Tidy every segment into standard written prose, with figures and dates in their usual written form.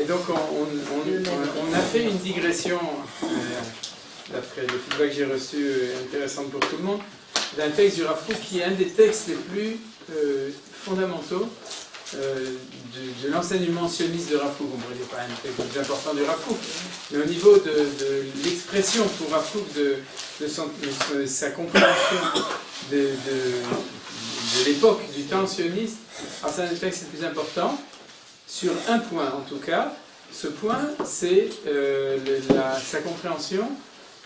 Et donc on a fait une digression, d'après le feedback que j'ai reçu, intéressante pour tout le monde, d'un texte du Rav Kook qui est un des textes les plus fondamentaux de l'enseignement sioniste de Rav Kook. On pourrait dire pas un texte le plus important du Rav Kook, mais au niveau de l'expression pour Rav Kook de sa compréhension de l'époque du temps sioniste, alors c'est un des textes les plus importants, sur un point en tout cas. Ce point, c'est sa compréhension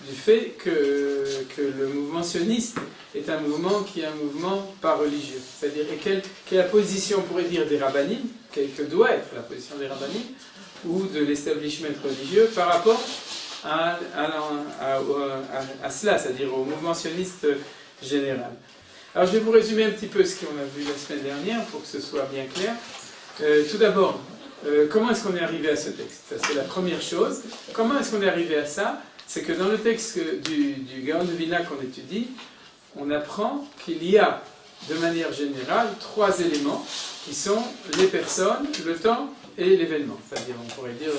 du fait que le mouvement sioniste est un mouvement qui est un mouvement pas religieux. C'est-à-dire quelle est la position, on pourrait dire, des rabbinim, que doit être la position des rabbinim, ou de l'establishment religieux par rapport à cela, c'est-à-dire au mouvement sioniste général. Alors je vais vous résumer un petit peu ce qu'on a vu la semaine dernière pour que ce soit bien clair. Tout d'abord, comment est-ce qu'on est arrivé à ce texte? Ça, c'est la première chose. Comment est-ce qu'on est arrivé à ça? C'est que dans le texte du Gaon de Vilna qu'on étudie, on apprend qu'il y a, de manière générale, 3 éléments qui sont les personnes, le temps et l'événement. C'est-à-dire, on pourrait dire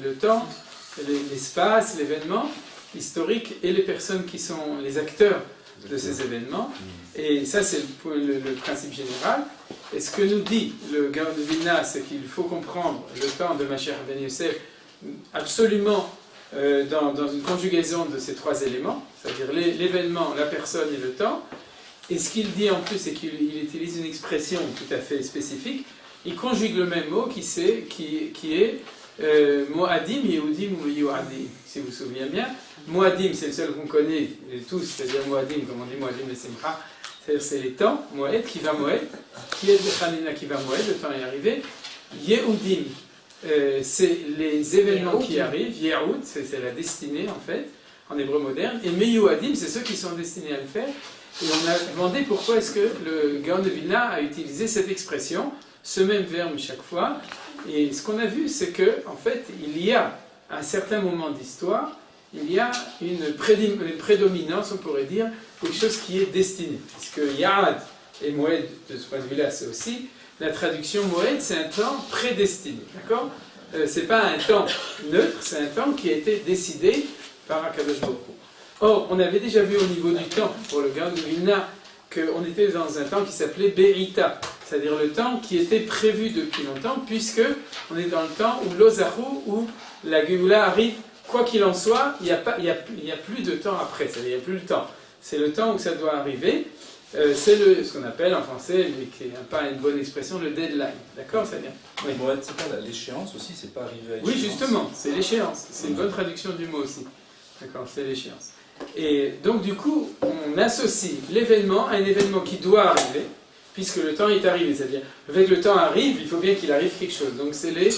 le temps, l'espace, l'événement historique et les personnes qui sont les acteurs de ces événements. Et ça, c'est le principe général. Et ce que nous dit le Gaon de Vilna, c'est qu'il faut comprendre le temps de Mashiach ben Yosef absolument dans une conjugaison de ces 3 éléments, c'est-à-dire l'événement, la personne et le temps. Et ce qu'il dit en plus, c'est qu'il utilise une expression tout à fait spécifique. Il conjugue le même mot qui est Moadim, Yehudim ou Yoadim, si vous vous souvenez bien. Moadim, c'est le seul qu'on connaît tous, c'est-à-dire Moadim, comme on dit Moadim et Simcha, c'est-à-dire c'est les temps, Moed, qui va Moed, qui est de Chanina, qui va Moed, le temps est arrivé. Yehudim, c'est les événements qui arrivent, Yehoud, c'est la destinée en fait, en hébreu moderne, et Meyuadim, c'est ceux qui sont destinés à le faire. Et on a demandé pourquoi est-ce que le Gaon de Vilna a utilisé cette expression, ce même verbe chaque fois. Et ce qu'on a vu, c'est que en fait, il y a à un certain moment d'histoire, il y a une prédominance, on pourrait dire, quelque chose qui est destiné. Puisque Ya'ad et Moed, de ce point de vue-là, c'est aussi la traduction Moed, c'est un temps prédestiné, d'accord? C'est pas un temps neutre, c'est un temps qui a été décidé par Akadosh Baruch Hu. Or, on avait déjà vu au niveau du temps, pour le Gaon de Vilna, qu'on était dans un temps qui s'appelait Be'ita, c'est-à-dire le temps qui était prévu depuis longtemps, puisque on est dans le temps où l'Ozahu, où la Géoula arrive, quoi qu'il en soit, il n'y a plus de temps après, c'est-à-dire il n'y a plus le temps. C'est le temps où ça doit arriver, c'est ce qu'on appelle en français, mais qui n'est pas une bonne expression, le deadline. D'accord? C'est-à-dire oui. Bon, c'est pas l'échéance aussi, c'est pas arrivé à l'échéance. Oui, justement, c'est l'échéance. C'est une bonne traduction du mot aussi. D'accord, c'est l'échéance. Et donc, du coup, on associe l'événement à un événement qui doit arriver, puisque le temps est arrivé. C'est-à-dire, avec le temps arrive, il faut bien qu'il arrive quelque chose. Donc, c'est les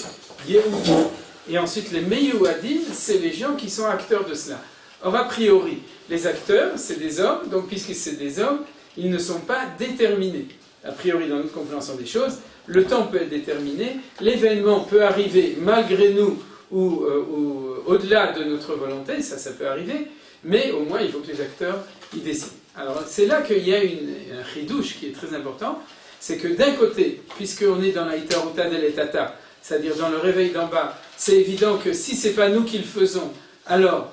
Yehudim. Et ensuite, les Meyuadim, c'est les gens qui sont acteurs de cela. Or, a priori, les acteurs, c'est des hommes, donc puisque c'est des hommes, ils ne sont pas déterminés. A priori, dans notre compréhension des choses, le temps peut être déterminé, l'événement peut arriver malgré nous ou au-delà de notre volonté, ça peut arriver, mais au moins il faut que les acteurs y décident. Alors c'est là qu'il y a un chidouche qui est très important, c'est que d'un côté, puisqu'on est dans la itaruta del etata, c'est-à-dire dans le réveil d'en bas, c'est évident que si c'est pas nous qui le faisons, alors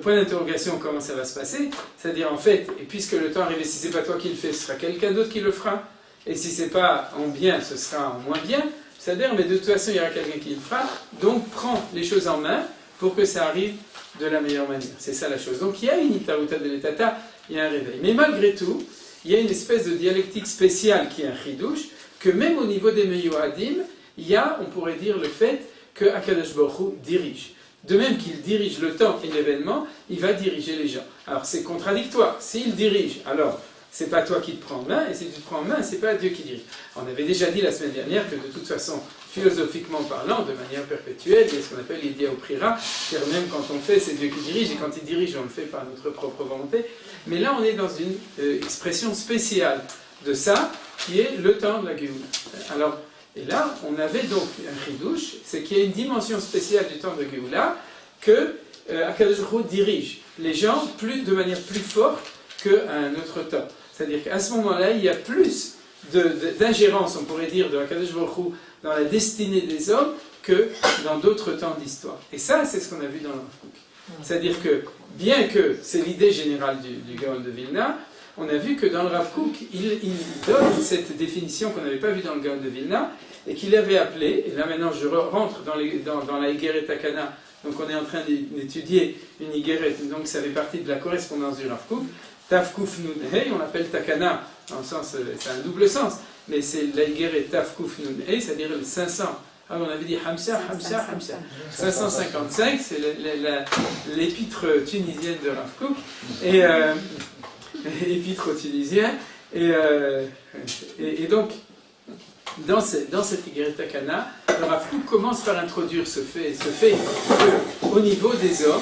point d'interrogation, comment ça va se passer? C'est-à-dire en fait, et puisque le temps arrivé, si c'est pas toi qui le fais, ce sera quelqu'un d'autre qui le fera, et si c'est pas en bien, ce sera en moins bien. C'est-à-dire, mais de toute façon, il y aura quelqu'un qui le fera, donc prends les choses en main pour que ça arrive de la meilleure manière. C'est ça la chose. Donc il y a une itaruta de l'etata, il y a un réveil. Mais malgré tout, il y a une espèce de dialectique spéciale qui est un chidouche, que même au niveau des Meyuadim, il y a, on pourrait dire, le fait que Akadosh Baruch Hu dirige. De même qu'il dirige le temps et l'événement, il va diriger les gens. Alors c'est contradictoire. S'il dirige, alors c'est pas toi qui te prends en main, et si tu te prends en main, c'est pas Dieu qui dirige. On avait déjà dit la semaine dernière que de toute façon, philosophiquement parlant, de manière perpétuelle, il y a ce qu'on appelle l'idea oprira, c'est-à-dire même quand on fait, c'est Dieu qui dirige, et quand il dirige, on le fait par notre propre volonté. Mais là, on est dans une expression spéciale de ça, qui est le temps de la Géoula. Alors, et là, on avait donc un chidouche, c'est qu'il y a une dimension spéciale du temps de Géoula que Akadosh Baruch Hu dirige les gens de manière plus forte qu'un autre temps. C'est-à-dire qu'à ce moment-là, il y a plus d'ingérence, on pourrait dire, de Akadosh Baruch Hu dans la destinée des hommes que dans d'autres temps d'histoire. Et ça, c'est ce qu'on a vu dans le Rav Kook. C'est-à-dire que, bien que c'est l'idée générale du Gaon de Vilna, on a vu que dans le Rav Kook, il donne cette définition qu'on n'avait pas vue dans le Gaon de Vilna, et qu'il avait appelé, et là maintenant je rentre dans la Igeret Takana, donc on est en train d'étudier une Igeret, donc ça fait partie de la correspondance du Rav Kook, Tav Kuf Nun Hei, on l'appelle Takana, dans le sens, c'est un double sens, mais c'est la Igeret Tav Kuf Nun Hei, c'est-à-dire le 500. Ah, on avait dit Hamsa, 555, c'est l'épître tunisienne de Rav Kook, et épître tunisien, et donc, dans cette Igeret Takana, le Rav Kook commence par introduire ce fait qu'au niveau des hommes,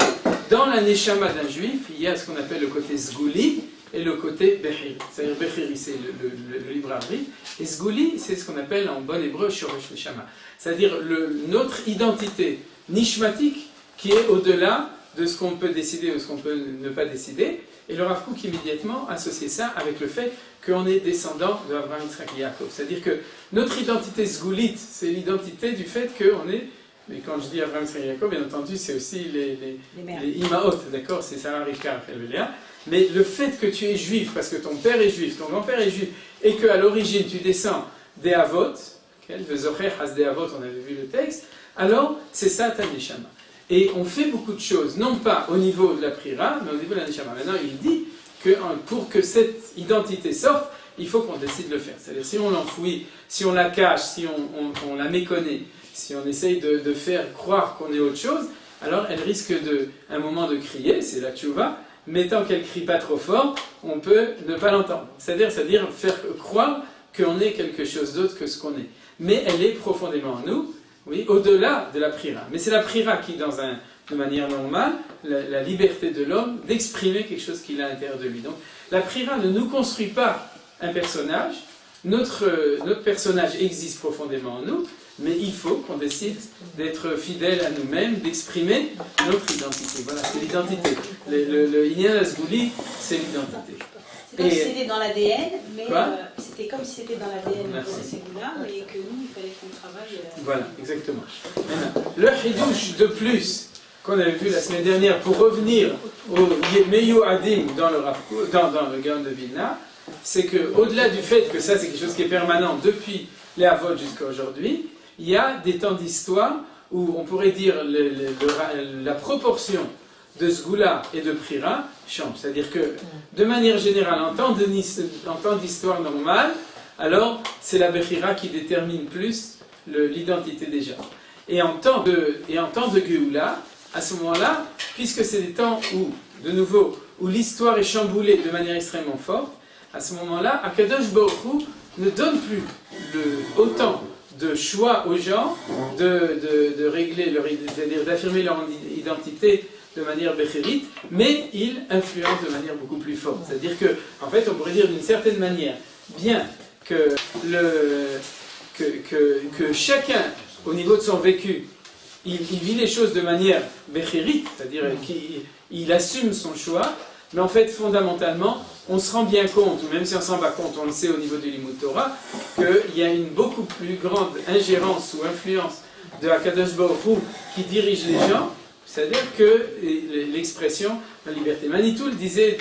dans la Neshama d'un juif, il y a ce qu'on appelle le côté Zgouli et le côté Bechiri. C'est-à-dire Bechiri, c'est le libre arbitre, et Zgouli, c'est ce qu'on appelle en bon hébreu Shoresh Neshama. C'est-à-dire notre identité nishmatique qui est au-delà de ce qu'on peut décider ou ce qu'on peut ne pas décider. Et le Rav Kook immédiatement associait ça avec le fait qu'on est descendant de Abraham, Yitzhak et Yaakov. C'est-à-dire que notre identité zgoulite, c'est l'identité du fait qu'on est, mais quand je dis Abraham, Yitzhak et Yaakov, bien entendu, c'est aussi les Imaot, d'accord, c'est Sarah, Rivka, Rachel et Léa. Mais le fait que tu es juif, parce que ton père est juif, ton grand-père est juif, et qu'à l'origine tu descends des Avot, Vezocher has des Avot, on avait vu le texte, alors c'est ça ta Neshama. Et on fait beaucoup de choses, non pas au niveau de la Prira, mais au niveau de la Neshama. Maintenant, il dit que pour que cette identité sorte, il faut qu'on décide de le faire. C'est-à-dire, si on l'enfouit, si on la cache, si on la méconnaît, si on essaye de faire croire qu'on est autre chose, alors elle risque un moment de crier, c'est la tchouva, mais tant qu'elle ne crie pas trop fort, on peut ne pas l'entendre. C'est-à-dire faire croire qu'on est quelque chose d'autre que ce qu'on est. Mais elle est profondément en nous, oui, au-delà de la prira. Mais c'est la prira qui, de manière normale, la liberté de l'homme d'exprimer quelque chose qu'il a à l'intérieur de lui. Donc, la prira ne nous construit pas un personnage. Notre personnage existe profondément en nous, mais il faut qu'on décide d'être fidèle à nous-mêmes, d'exprimer notre identité. Voilà, c'est l'identité. Le Inyan Azgouli, c'est l'identité. C'est comme si c'était dans l'ADN, mais c'était comme si c'était dans l'ADN de ces goûts-là, et que nous, il fallait qu'on travaille. Voilà, exactement. Maintenant, le Hidouche de plus qu'on avait vu la semaine dernière, pour revenir au Meyu Adim dans le Gaon de Vilna, c'est qu'au-delà du fait que ça c'est quelque chose qui est permanent depuis les Avot jusqu'à aujourd'hui, il y a des temps d'histoire où on pourrait dire la proportion de Sgoula et de Prira change. C'est-à-dire que, de manière générale, en temps d'histoire normale, alors c'est la Bechira qui détermine plus l'identité des gens. Et en temps de Géoula, à ce moment-là, puisque c'est des temps où, de nouveau, où l'histoire est chamboulée de manière extrêmement forte, à ce moment-là, Akadosh Baruch Hu ne donne plus autant de choix aux gens de régler c'est-à-dire d'affirmer leur identité de manière béchérite, mais il influence de manière beaucoup plus forte. C'est-à-dire que, en fait, on pourrait dire d'une certaine manière, bien que chacun, au niveau de son vécu, il vit les choses de manière béchérite, c'est-à-dire qu'il assume son choix, mais en fait, fondamentalement, on se rend bien compte, ou même si on ne s'en rend pas compte, on le sait au niveau du Limud Torah, qu'il y a une beaucoup plus grande ingérence ou influence de Hakadosh Baruch Hu qui dirige les gens, c'est-à-dire que l'expression la liberté. Manitou le disait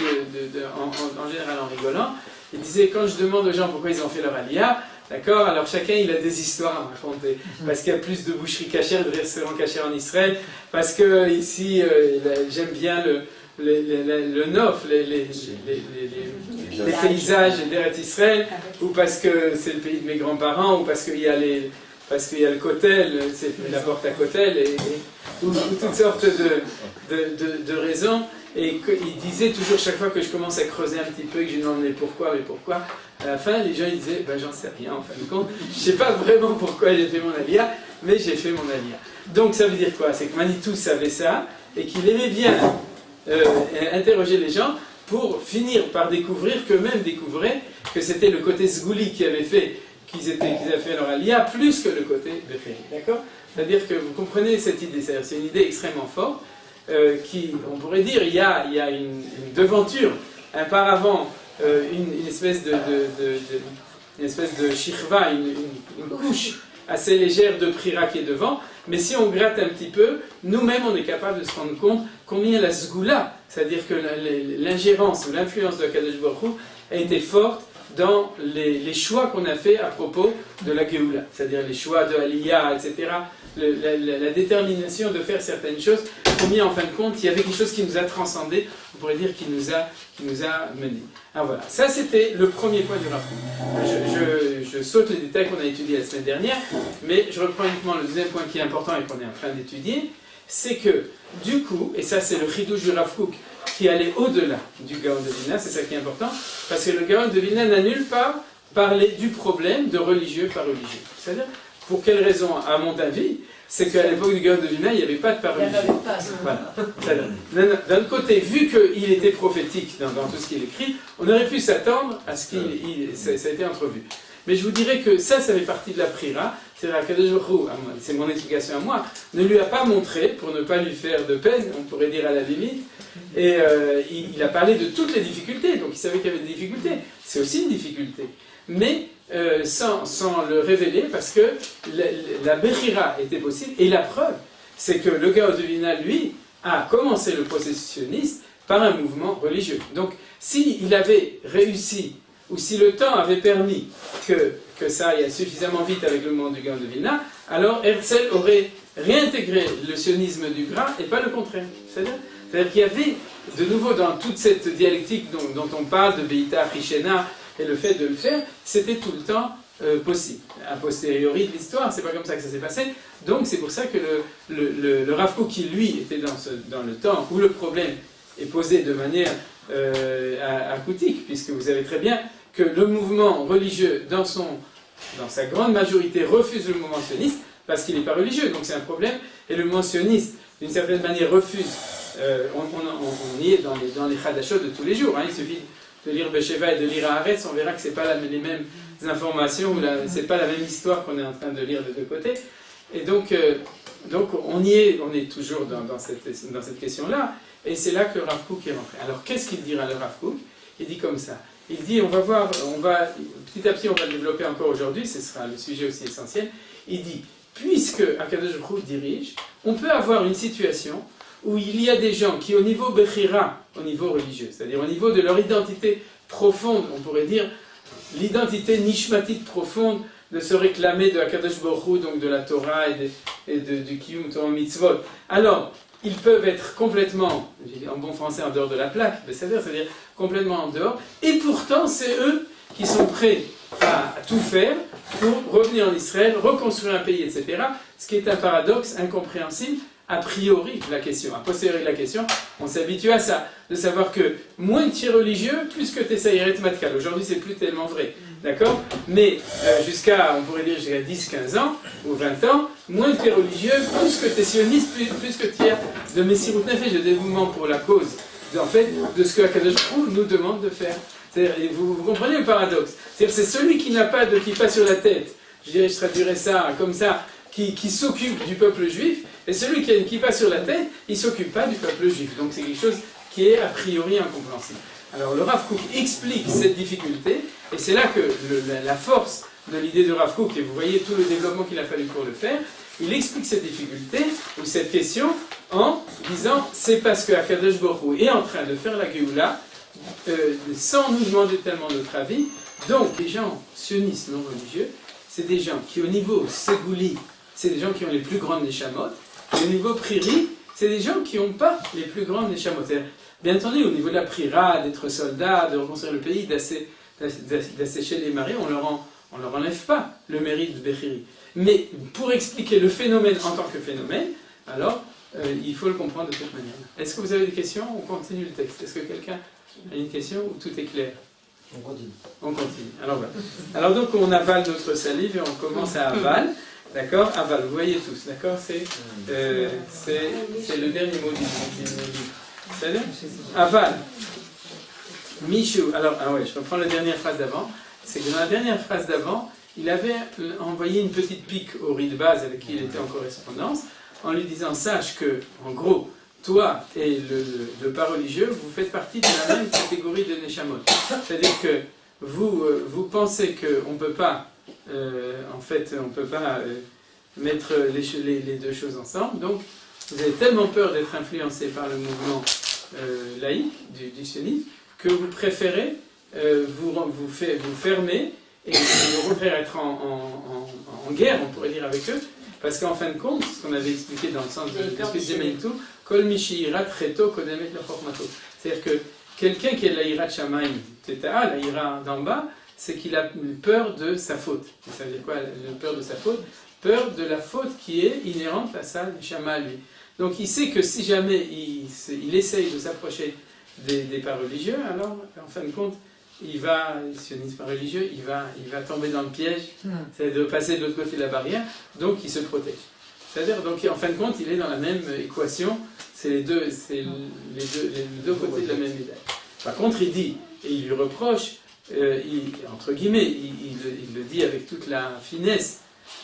en général en rigolant, il disait quand je demande aux gens pourquoi ils ont fait leur aliyah, d'accord, alors chacun il a des histoires à me raconter, parce qu'il y a plus de boucheries cachères, de restaurants cachers en Israël, parce que ici j'aime bien le Nof, les paysages d'Eretz Israël, ou parce que c'est le pays de mes grands-parents, ou parce qu'il y a le Kotel, c'est la porte à Kotel, ou toutes sortes de raisons. Et il disait toujours, chaque fois que je commence à creuser un petit peu, et que je lui demandais pourquoi, à la fin, les gens ils disaient, ben j'en sais rien, en fin de compte, je ne sais pas vraiment pourquoi j'ai fait mon aliyah, mais j'ai fait mon aliyah. Donc ça veut dire quoi? C'est que Manitou savait ça, et qu'il aimait bien interroger les gens pour finir par découvrir qu'eux-mêmes découvraient que c'était le côté Sgouli qui avait fait qu'ils avaient fait leur aliyah, plus que le côté Béchéri. D'accord? C'est-à-dire que vous comprenez cette idée, c'est une idée extrêmement forte, on pourrait dire, il y a une devanture, un paravent, une espèce de shirva, une couche assez légère de prira qui est devant, Mais si on gratte un petit peu, nous-mêmes on est capable de se rendre compte combien la sgoula, c'est-à-dire que l'ingérence ou l'influence de Kadosh Baruch Hu a été forte dans les choix qu'on a fait à propos de la Géoula, c'est-à-dire les choix de Aliyah, etc., la détermination de faire certaines choses, combien en fin de compte il y avait quelque chose qui nous a transcendé, on pourrait dire qui nous a mené. Alors voilà, ça c'était le premier point du rapport. Je saute les détails qu'on a étudiés la semaine dernière, mais je reprends uniquement le deuxième point qui est important et qu'on est en train d'étudier, c'est que du coup, et ça c'est le chidouche du Rav Kook qui allait au-delà du Gaon de Vilna, c'est ça qui est important, parce que le Gaon de Vilna n'a nulle part parlé du problème de religieux par religieux. C'est-à-dire, pour quelle raison, à mon avis, c'est qu'à l'époque du Gaon de Vilna, il n'y avait pas de par religieux. Voilà. D'un côté, vu qu'il était prophétique dans tout ce qu'il écrit, on aurait pu s'attendre à ce qu'il ça a été entrevu. Mais je vous dirais que ça fait partie de la prière. C'est-à-dire qu'Akadosh Baruch Hu, c'est mon explication à moi, ne lui a pas montré, pour ne pas lui faire de peine, on pourrait dire à la limite, et il a parlé de toutes les difficultés, donc il savait qu'il y avait des difficultés. C'est aussi une difficulté. Mais sans le révéler, parce que la Bechira était possible, et la preuve, c'est que le Gaon de Vilna, lui, a commencé le processionniste par un mouvement religieux. Donc, s'il avait réussi, ou si le temps avait permis que ça aille suffisamment vite avec le mouvement du Gaon de Vilna, alors Herzl aurait réintégré le sionisme du gras et pas le contraire. C'est-à-dire qu'il y avait, de nouveau, dans toute cette dialectique dont on parle, de Beïta, Richena, et le fait de le faire, c'était tout le temps possible. A posteriori de l'histoire, c'est pas comme ça que ça s'est passé. Donc c'est pour ça que le Rav Kook, qui lui était dans le temps où le problème est posé de manière acoutique, puisque vous savez très bien que le mouvement religieux, dans sa grande majorité, refuse le mouvement sioniste parce qu'il n'est pas religieux, donc c'est un problème. Et le mouvement sioniste, d'une certaine manière, refuse. On y est dans les Chadashot de tous les jours. Il suffit de lire Besheva et de lire Haaretz, on verra que ce n'est pas les mêmes informations, ce n'est pas la même histoire qu'on est en train de lire de deux côtés. Et donc on est toujours dans cette question-là, et c'est là que le Rav Kook est rentré. Alors qu'est-ce qu'il dira le Rav Kook? Il dit comme ça. Il dit, petit à petit on va le développer encore aujourd'hui, ce sera le sujet aussi essentiel. Il dit, puisque Akadosh Baruch Hu dirige, on peut avoir une situation où il y a des gens qui, au niveau Bechira, au niveau religieux, c'est-à-dire au niveau de leur identité profonde, on pourrait dire l'identité nishmatique profonde de se réclamer de Akadosh Baruch Hu, donc de la Torah et du Kiyum Torah Mitzvot. Alors, ils peuvent être complètement, en bon français, en dehors de la plaque, c'est-à-dire complètement en dehors, et pourtant c'est eux qui sont prêts à tout faire pour revenir en Israël, reconstruire un pays, etc. Ce qui est un paradoxe incompréhensible a priori de la question. A posteriori de la question, on s'habitue à ça, de savoir que moins tu es religieux, plus que tu es saïret matkal. Aujourd'hui, c'est plus tellement vrai, d'accord? Mais on pourrait dire jusqu'à 10-15 ans, ou 20 ans, moins tu es religieux, plus que tu es sioniste, plus que tu as de Messirut Nefesh, de dévouement pour la cause, en fait, de ce que Akadosh Baruch Hu nous demande de faire. Vous comprenez le paradoxe? C'est celui qui n'a pas de kippa sur la tête, je traduirais ça comme ça, qui s'occupe du peuple juif, et celui qui a une kippa sur la tête, il ne s'occupe pas du peuple juif. Donc c'est quelque chose qui est a priori incompréhensible. Alors le Rav Kook explique cette difficulté, et c'est là que la force de l'idée de Rav Kook, et vous voyez tout le développement qu'il a fallu pour le faire, il explique cette difficulté, ou cette question, en disant, c'est parce que Akadosh Baruch Hu est en train de faire la Géoula, sans nous demander tellement notre avis. Donc les gens sionistes non religieux, c'est des gens qui au niveau Ségouli, c'est des gens qui ont les plus grandes neshamot, et au niveau Priri, c'est des gens qui n'ont pas les plus grandes neshamot. Bien entendu, au niveau de la Prira, d'être soldat, de reconstruire le pays, d'assécher les marées, on leur enlève pas le mérite de Bechiri. Mais pour expliquer le phénomène en tant que phénomène, alors il faut le comprendre de cette manière. Est-ce que vous avez des questions? On continue le texte. Est-ce que quelqu'un a une question ou tout est clair? On continue. On continue. Alors voilà. Alors donc on avale notre salive et on commence à aval. D'accord? Aval, vous voyez tous. D'accord? C'est le dernier mot du livre. C'est-à-dire aval. Michou. Alors, je reprends la dernière phrase d'avant. C'est que dans la dernière phrase d'avant, il avait envoyé une petite pique au riz de base avec qui il était en correspondance, en lui disant, sache que, en gros, toi et le pas religieux, vous faites partie de la même catégorie de Neshamot. C'est-à-dire que vous pensez qu'on ne peut pas, mettre les deux choses ensemble. Donc, vous avez tellement peur d'être influencé par le mouvement laïque du sionisme que vous préférez vous fermer et au contraire être en guerre, on pourrait dire, avec eux, parce qu'en fin de compte, ce qu'on avait expliqué dans le sens de l'esprit de Menitou, Kol Mishirat Reto Kodemet le Chokmato. C'est-à-dire que quelqu'un qui est l'Aïra Shamaim, Teta, l'Aïra d'en bas, c'est qu'il a peur de sa faute. Ça veut dire quoi, la peur de sa faute? Peur de la faute qui est inhérente à sa Shama à lui. Donc il sait que si jamais il essaye de s'approcher des pas religieux, alors en fin de compte, il va, le sionisme religieux, il va tomber dans le piège, c'est de passer de l'autre côté de la barrière, donc il se protège. C'est-à-dire, donc en fin de compte, il est dans la même équation, c'est les deux côtés de la même médaille. Par contre, il dit, et il lui reproche, entre guillemets, il le dit avec toute la finesse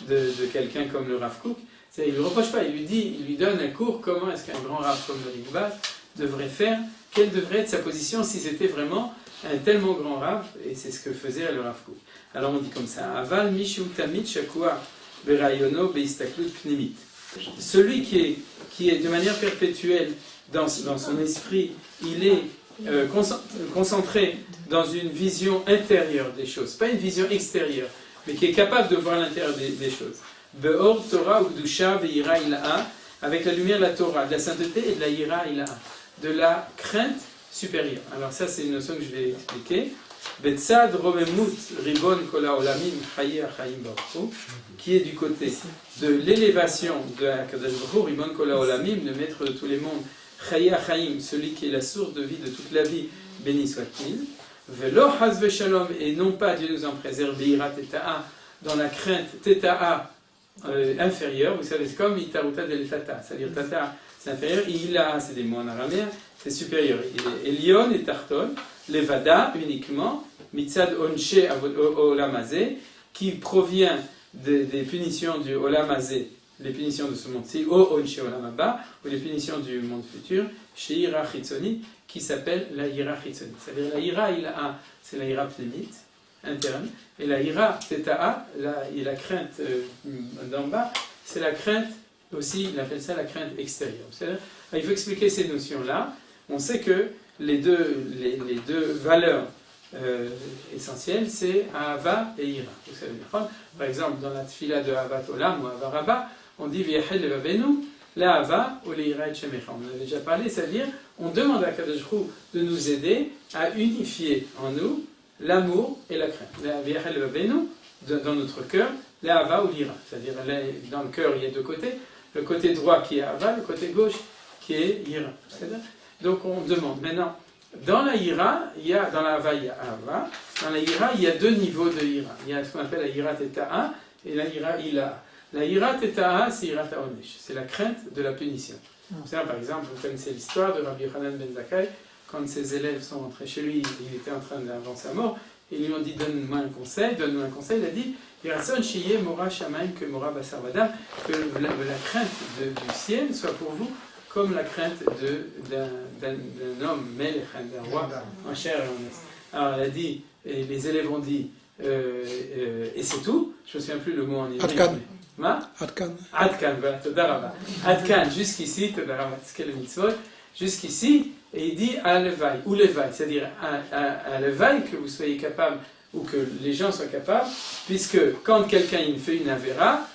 de quelqu'un comme le Rav Kook, il ne lui reproche pas, il lui donne un cours, comment est-ce qu'un grand Rav comme le Rikbaz devrait faire, quelle devrait être sa position si c'était vraiment un tellement grand Rav, et c'est ce que faisait le Rav Kook. Alors on dit comme ça, Aval Mishu Tamid Shakua Berayono Beistaklut Pnimit. Celui qui est de manière perpétuelle dans son esprit, il est concentré dans une vision intérieure des choses, pas une vision extérieure, mais qui est capable de voir l'intérieur des choses. Be'or Torah Udusha Ve'ira Ila'a, avec la lumière de la Torah, de la sainteté et de la Ira Ila'a, de la crainte supérieure. Alors ça c'est une notion que je vais expliquer. Betzad Romemut Ribon Kola Olamim Chaye Achayim Baruch, qui est du côté de l'élévation de Akadosh Baruch Hu, Ribon Kola Olamim, le maître de tous les mondes, Chaye Achayim, celui qui est la source de vie de toute la vie, béni soit-il. Velo Hazve Shalom, et non pas Dieu nous en préserve, Beira Teta'a, dans la crainte Teta'a inférieure, vous savez, c'est comme Itaruta del Tata, c'est-à-dire Tata c'est inférieur, Ila c'est des mots en araméen, c'est supérieur. Il est Elion et Tarton, Levada uniquement, Mitzad Onche Olamazé, qui provient des punitions du Olamazé, les punitions de ce monde-ci, O Onche Olamaba, ou les punitions du monde futur, chez Ira Chitzoni, qui s'appelle la Ira Chitzoni. C'est-à-dire la Ira Ila'a, c'est la Ira plémite, interne, et la Ira Teta'a, la crainte d'en bas, c'est la crainte aussi, il appelle ça la crainte extérieure. C'est-à-dire, il faut expliquer ces notions-là. On sait que les deux valeurs essentielles, c'est Ahava et Ira. Vous savez, par exemple, dans la tfila de Ahavat Olam ou Ahava Rabba, on dit V'yachel levavenu, la Ahava ou l'Ira et Shemecha. On en a déjà parlé, c'est-à-dire, on demande à Kadosh Hu de nous aider à unifier en nous l'amour et la crainte. V'yachel levavenu, dans notre cœur, la Ahava ou l'Ira. C'est-à-dire, dans le cœur, il y a deux côtés. Le côté droit qui est Ahava, le côté gauche qui est Ira. Donc on demande. Maintenant, dans la Ira, dans la Ahava, il y a Ahava. Dans la Ira, il y a deux niveaux de Ira. Il y a ce qu'on appelle la Ira Teta'a et la Ira Ila'a. La Ira Teta'a, c'est Ira Ta'onesh. C'est la crainte de la punition. Par exemple, vous connaissez l'histoire de Rabbi Yochanan ben Zakkai. Quand ses élèves sont rentrés chez lui, il était en train d'avant sa mort. Ils lui ont dit donne-moi un conseil. Donne-nous un conseil. Il a dit Yirason Shiye Mora Shamaim que Mora Basar Vadam, que la crainte du ciel soit pour vous comme la crainte d'un homme, Melech, d'un roi, en chair et en os. Alors elle a dit, et les élèves ont dit, et c'est tout, je ne me souviens plus le mot en hébreu. Adkan. Adkan. Adkan, voilà, Todaraba. Adkan, jusqu'ici, Todaraba, c'est le mitzvot, jusqu'ici, et il dit à levaï, ou levaï, c'est-à-dire à levaï que vous soyez capable, ou que les gens soient capables, puisque quand quelqu'un il fait une avéra,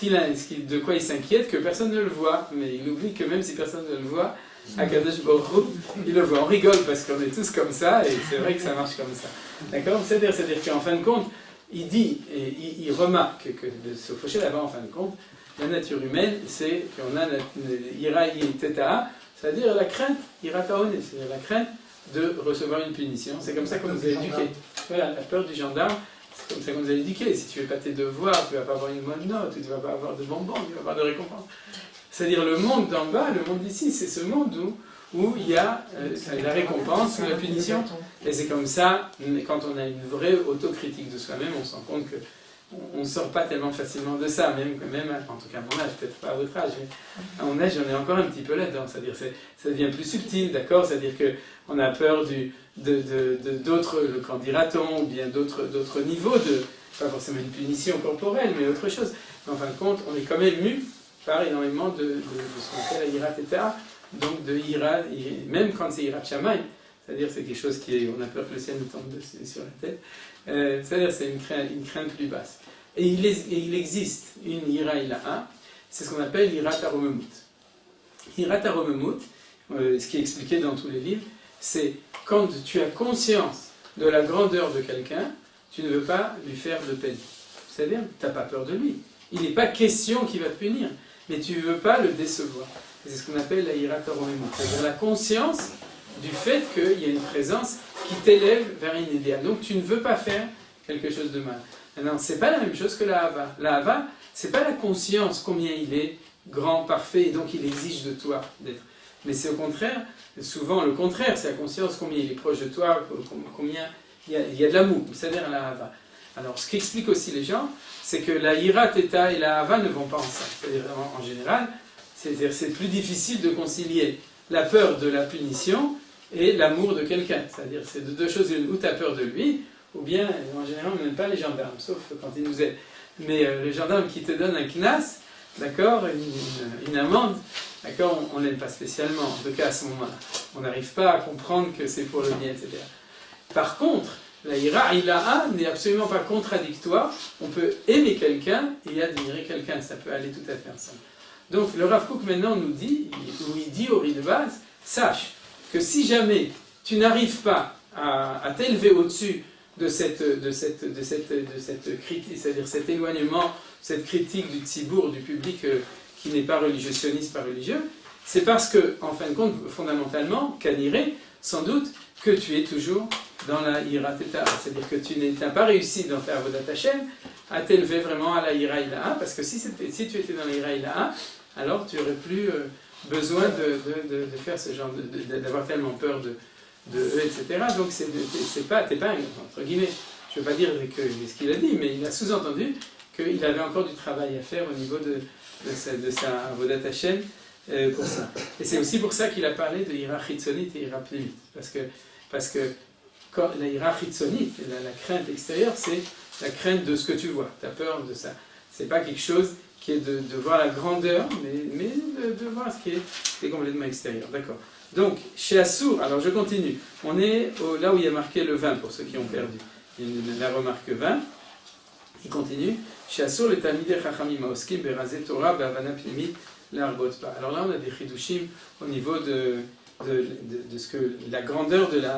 de quoi il s'inquiète, que personne ne le voit, mais il oublie que même si personne ne le voit, Akadosh Baruch Hu, il le voit. On rigole parce qu'on est tous comme ça, et c'est vrai que ça marche comme ça. D'accord ? C'est-à-dire qu'en fin de compte, il dit, et il remarque que de se faucher là-bas, en fin de compte, la nature humaine, c'est qu'on a ira teta, c'est-à-dire la crainte, ira taone, c'est-à-dire la crainte de recevoir une punition. C'est comme ça qu'on nous a éduqués. Voilà, la peur du gendarme. C'est comme ça qu'on nous a éduqués. Si tu ne fais pas tes devoirs, tu ne vas pas avoir une bonne note, tu ne vas pas avoir de bonbons, tu ne vas pas avoir de récompense. C'est-à-dire le monde d'en bas, le monde d'ici, c'est ce monde où il y a la récompense ou la punition. Et c'est comme ça, quand on a une vraie autocritique de soi-même, on se rend compte qu'on ne sort pas tellement facilement de ça, même en tout cas à mon âge, peut-être pas à votre âge, mais à mon âge, j'en ai encore un petit peu là-dedans. C'est-à-dire ça devient plus subtil, d'accord ? C'est-à-dire qu'on a peur d'autres, qu'en dira-t-on, ou bien d'autres niveaux pas forcément une punition corporelle, mais autre chose. mais en fin de compte, on est quand même mu par énormément de ce qu'on appelle la Yirat Eta, donc de Yirat, même quand c'est Yirat Shamayim, c'est-à-dire c'est quelque chose on a peur que le ciel nous tombe sur la tête, c'est-à-dire c'est une crainte plus basse. Et il existe une Yira Ilaha, c'est ce qu'on appelle Yirat Aromemut. Yirat Aromemut, ce qui est expliqué dans tous les livres, c'est quand tu as conscience de la grandeur de quelqu'un, tu ne veux pas lui faire de peine. C'est-à-dire, tu n'as pas peur de lui. Il n'est pas question qu'il va te punir, mais tu ne veux pas le décevoir. C'est ce qu'on appelle la Yirat Aromemut, c'est-à-dire la conscience du fait qu'il y a une présence qui t'élève vers un idéal. Donc tu ne veux pas faire quelque chose de mal. Maintenant, ce n'est pas la même chose que la Hava. La Hava, ce n'est pas la conscience combien il est grand, parfait, et donc il exige de toi d'être. Mais c'est au contraire, souvent le contraire, c'est la conscience combien il est proche de toi, combien il y a de l'amour, c'est-à-dire la Hava. Alors ce qu'expliquent aussi les gens, c'est que la Yirat Eta et la Hava ne vont pas ensemble. C'est-à-dire en général, c'est plus difficile de concilier la peur de la punition et l'amour de quelqu'un. C'est-à-dire c'est de deux choses l'une, ou tu as peur de lui, ou bien en général on n'aime pas les gendarmes, sauf quand ils nous aident. Mais les gendarmes qui te donnent un knas, d'accord, une amende, d'accord, on n'aime pas spécialement, en tout cas à ce moment-là. On n'arrive pas à comprendre que c'est pour le bien, etc. Par contre, la Yira Ilaha n'est absolument pas contradictoire. On peut aimer quelqu'un et admirer quelqu'un, ça peut aller tout à fait ensemble. Donc le Rav Kook maintenant nous dit, où il dit au riz de base, sache que si jamais tu n'arrives pas à t'élever au-dessus de cette critique, c'est-à-dire cet éloignement, cette critique du tzibour, du public qui n'est pas religieux, sioniste, pas religieux, c'est parce que, en fin de compte, fondamentalement, Kaniré, sans doute, que tu es toujours dans la Yirat Eta, c'est-à-dire que tu n'as pas réussi dans ta Avodat Hashem à t'élever vraiment à la Yira Ilaha, parce que si tu étais dans la Yira Ilaha, alors tu n'aurais plus besoin de faire ce genre, d'avoir tellement peur de eux, etc. Donc t'es pas, entre guillemets, je ne veux pas dire ce qu'il a dit, mais il a sous-entendu qu'il avait encore du travail à faire au niveau de sa Avodat Hashem pour ça. Et c'est aussi pour ça qu'il a parlé de Yira Chitzonit et Yira Pnimit, parce que quand la Yira Chitzonit, la crainte extérieure, c'est la crainte de ce que tu vois, tu as peur de ça. C'est pas quelque chose qui est de voir la grandeur, mais de voir ce qui est complètement extérieur. D'accord. Donc, chez Assour, alors je continue, on est là où il y a marqué le 20 pour ceux qui ont perdu. La remarque 20, il continue. Chez Assour, les Talmidei Chachamim Haoskim Berazé Torah Be'avana Pnimit L'Arbot Ba. Alors là, on a des chidushim au niveau de ce que la grandeur de la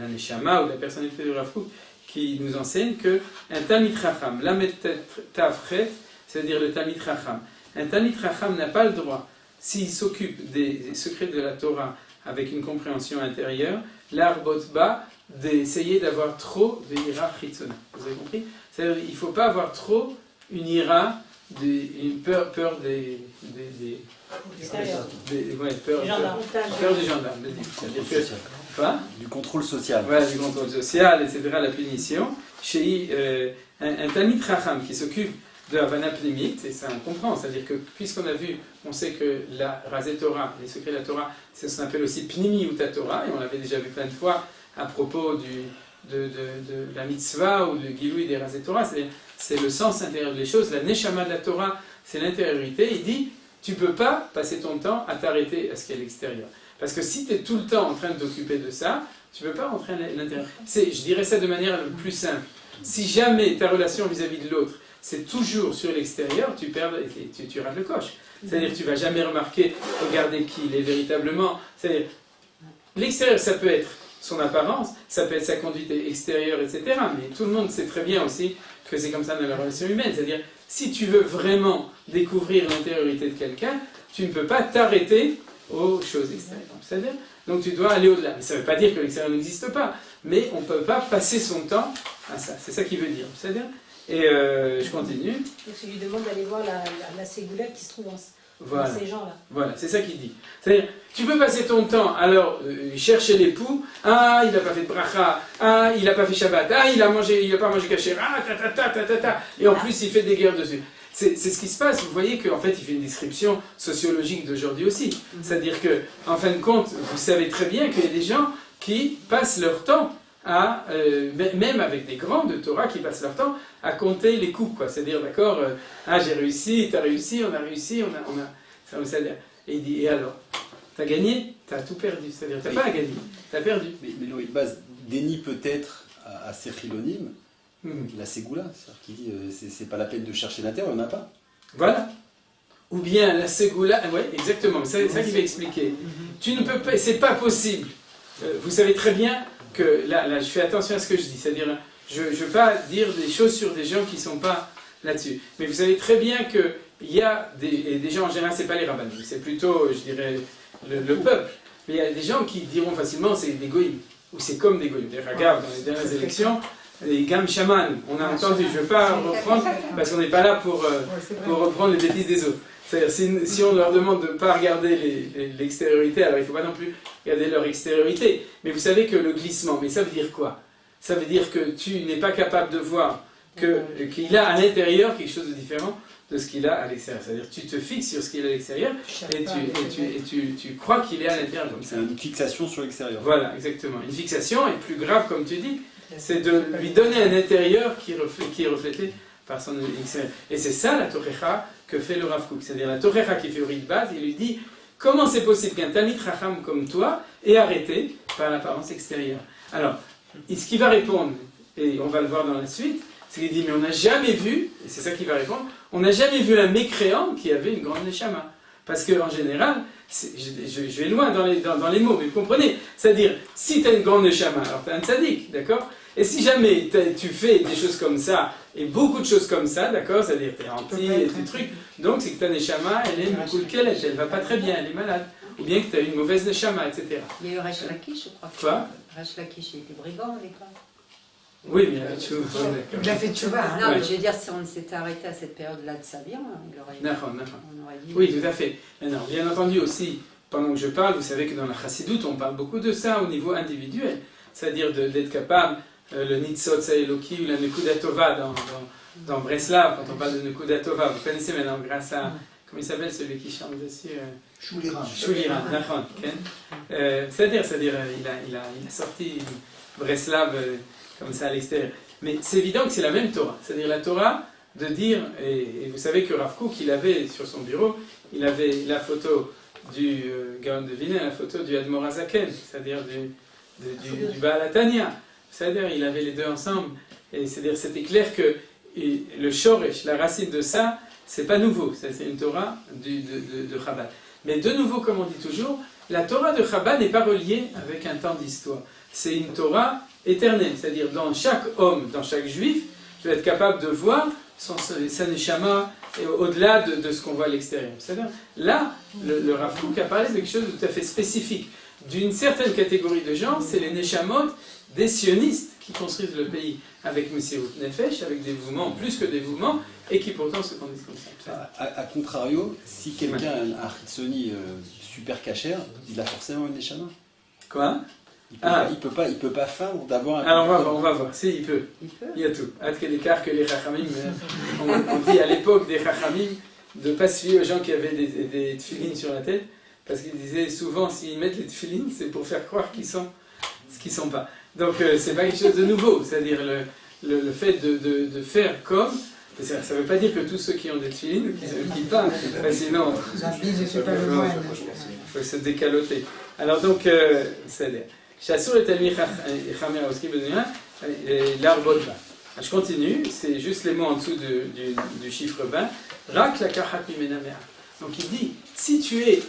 Neshama ou de la personnalité de Rav Kook qui nous enseigne que un Talmid Chacham, Lamed Tavchet, c'est-à-dire le Talmid Chacham, un Talmid Chacham n'a pas le droit, s'il s'occupe des secrets de la Torah avec une compréhension intérieure, l'Arbot Ba, d'essayer d'avoir trop de Yira Chitzona. Vous avez compris? C'est-à-dire qu'il ne faut pas avoir trop une Yira, une peur des gendarmes. Du contrôle social. Voilà, du contrôle social, etc., la punition. Chez un Talmid Chacham qui s'occupe de Havana Pnimit, et ça on comprend, c'est-à-dire que puisqu'on a vu, on sait que la Razé Torah, les secrets de la Torah, c'est ce qu'on appelle aussi Pnimi ou Torah, et on l'avait déjà vu plein de fois à propos de la mitzvah ou du Giloui des Razé Torah, c'est le sens intérieur des choses, la Neshama de la Torah, c'est l'intériorité. Il dit, tu ne peux pas passer ton temps à t'arrêter à ce qui est à l'extérieur. Parce que si tu es tout le temps en train de t'occuper de ça, tu ne peux pas rentrer à l'intérieur. Je dirais ça de manière la plus simple. Si jamais ta relation vis-à-vis de l'autre, c'est toujours sur l'extérieur, tu perds et tu rates le coche. C'est-à-dire que tu ne vas jamais regarder qui il est véritablement. C'est-à-dire, l'extérieur, ça peut être son apparence, ça peut être sa conduite extérieure, etc. Mais tout le monde sait très bien aussi que c'est comme ça dans la relation humaine. C'est-à-dire, si tu veux vraiment découvrir l'intériorité de quelqu'un, tu ne peux pas t'arrêter aux choses extérieures. C'est-à-dire, donc tu dois aller au-delà. Mais ça ne veut pas dire que l'extérieur n'existe pas, mais on ne peut pas passer son temps à ça. C'est ça qu'il veut dire. C'est-à-dire, et je continue. Donc il lui demande d'aller voir la ségoula qui se trouve dans ces gens-là. Voilà, c'est ça qu'il dit. C'est-à-dire, tu peux passer ton temps, alors, chercher l'époux, ah, il n'a pas fait de bracha, ah, il n'a pas fait Shabbat, ah, il n'a pas mangé kasher, ah, et en plus il fait des guerres dessus. C'est ce qui se passe, vous voyez qu'en fait il fait une description sociologique d'aujourd'hui aussi. C'est-à-dire que, en fin de compte, vous savez très bien qu'il y a des gens qui passent leur temps même avec des grands de Torah qui passent leur temps, à compter les coups, quoi. C'est-à-dire, d'accord, j'ai réussi, t'as réussi, on a réussi, ça veut dire. Et il dit, et alors? T'as gagné? T'as tout perdu. C'est-à-dire, t'as pas gagné, t'as perdu. Mais Loïc Baz dénie peut-être à ces chilonim la ségoula, c'est-à-dire qu'il dit, c'est pas la peine de chercher l'intérieur, on n'en a pas. Voilà. Ou bien la ségoula, oui, exactement, c'est ça qu'il va expliquer. Tu ne peux pas, c'est pas possible. Vous savez très bien que, là, je fais attention à ce que je dis, c'est-à-dire, je ne veux pas dire des choses sur des gens qui ne sont pas là-dessus. Mais vous savez très bien qu'il y a des gens, en général, ce n'est pas les rabbins, c'est plutôt, je dirais, le peuple. Mais il y a des gens qui diront facilement c'est des goïms, ou c'est comme des goïms. Regarde, dans les dernières élections, les Gam Shaman, on a entendu, je ne veux pas reprendre, parce qu'on n'est pas là pour reprendre les bêtises des autres. C'est-à-dire, si on leur demande de ne pas regarder l'extériorité, alors il ne faut pas non plus regarder leur extériorité. Mais vous savez que le glissement, mais ça veut dire quoi? Ça veut dire que tu n'es pas capable de voir qu'il a à l'intérieur quelque chose de différent de ce qu'il a à l'extérieur. C'est-à-dire tu te fixes sur ce qu'il a à l'extérieur et tu crois qu'il est à l'intérieur comme ça. C'est une fixation sur l'extérieur. Voilà, exactement. Une fixation, et plus grave comme tu dis, c'est de lui donner un intérieur qui est reflété par son extérieur. Et c'est ça la Torecha que fait le Rav Kook. C'est-à-dire la Torecha qui fait Uri de base, il lui dit comment c'est possible qu'un Talmid Chacham comme toi est arrêté par l'apparence extérieure. Alors, ce qu'il va répondre, et on va le voir dans la suite, c'est qu'il dit mais on n'a jamais vu, et c'est ça qu'il va répondre, on n'a jamais vu un mécréant qui avait une grande neshama. Parce qu'en général, je vais loin dans les mots, mais vous comprenez, c'est-à-dire, si tu as une grande neshama, alors tu as un tzaddik, d'accord? Et si jamais tu fais des choses comme ça, et beaucoup de choses comme ça, d'accord, c'est-à-dire tu es anti et des trucs, donc c'est que ta neshama, elle est moukoulkelet, elle va pas très bien, elle est malade. Ou bien que tu as une mauvaise neshama, etc. Il y a eu Resh Lakish, je crois. Quoi? Resh Lakish, il était brigand au départ. Oui, mais il a fait tchouva. Il a fait tchouva. Hein. Non, mais je veux dire, si on s'était arrêté à cette période-là de sa vie, on aurait dit... Oui, tout à fait. Maintenant, bien entendu aussi, pendant que je parle, vous savez que dans la chassidoute, on parle beaucoup de ça au niveau individuel. C'est-à-dire d'être capable, le Nitzot Saeloki ou la Nekuda Tova dans Breslav, quand on parle de Nekuda Tova, vous connaissez maintenant grâce à... Comment il s'appelle celui qui chante dessus Shuliran. Shuliran, d'accord. C'est-à-dire, il a sorti Breslav comme ça à l'extérieur. Mais c'est évident que c'est la même Torah. C'est-à-dire la Torah de dire, et vous savez que Rav Kook, il avait sur son bureau, il avait la photo du Gaon de Vilna, la photo du Admor HaZaken, c'est-à-dire du Baal HaTanya. C'est-à-dire, il avait les deux ensemble. Et c'est-à-dire, c'était clair que le Shoresh, la racine de ça, c'est pas nouveau, c'est une Torah de Chabad. Mais de nouveau, comme on dit toujours, la Torah de Chabad n'est pas reliée avec un temps d'histoire. C'est une Torah éternelle, c'est-à-dire dans chaque homme, dans chaque juif, tu vas être capable de voir sa neshama au-delà de ce qu'on voit à l'extérieur. C'est-à-dire, là, le Rav Kook a parlé de quelque chose de tout à fait spécifique. D'une certaine catégorie de gens, c'est les neshamot des sionistes qui construisent le pays avec Messirut Nefesh, avec des mouvements, plus que des mouvements, et qui pourtant se conduisent comme ça. A contrario, si quelqu'un a un Hitsoni super cachère, il a forcément une neshama. Quoi? Il peut pas feindre d'avoir un... Alors on va voir, si il peut. Il y a tout. Ad quel écart que les Chachamim, on dit à l'époque des Chachamim de ne pas se fier aux gens qui avaient des tefilines sur la tête, parce qu'ils disaient souvent s'ils mettent les tefilines, c'est pour faire croire qu'ils sont ce qu'ils ne sont pas. Donc c'est pas quelque chose de nouveau, c'est-à-dire le fait de faire comme, ça ne veut pas dire que tous ceux qui ont des tefilines, qui pas, sinon il faut se décaloter. Alors donc, c'est-à-dire, Chassur et Talmid Chamer Oski Benoît, l'arbre de 20. Je continue, c'est juste les mots en dessous du chiffre 20. Rak la kahat mimena mea. Donc il dit, si tu es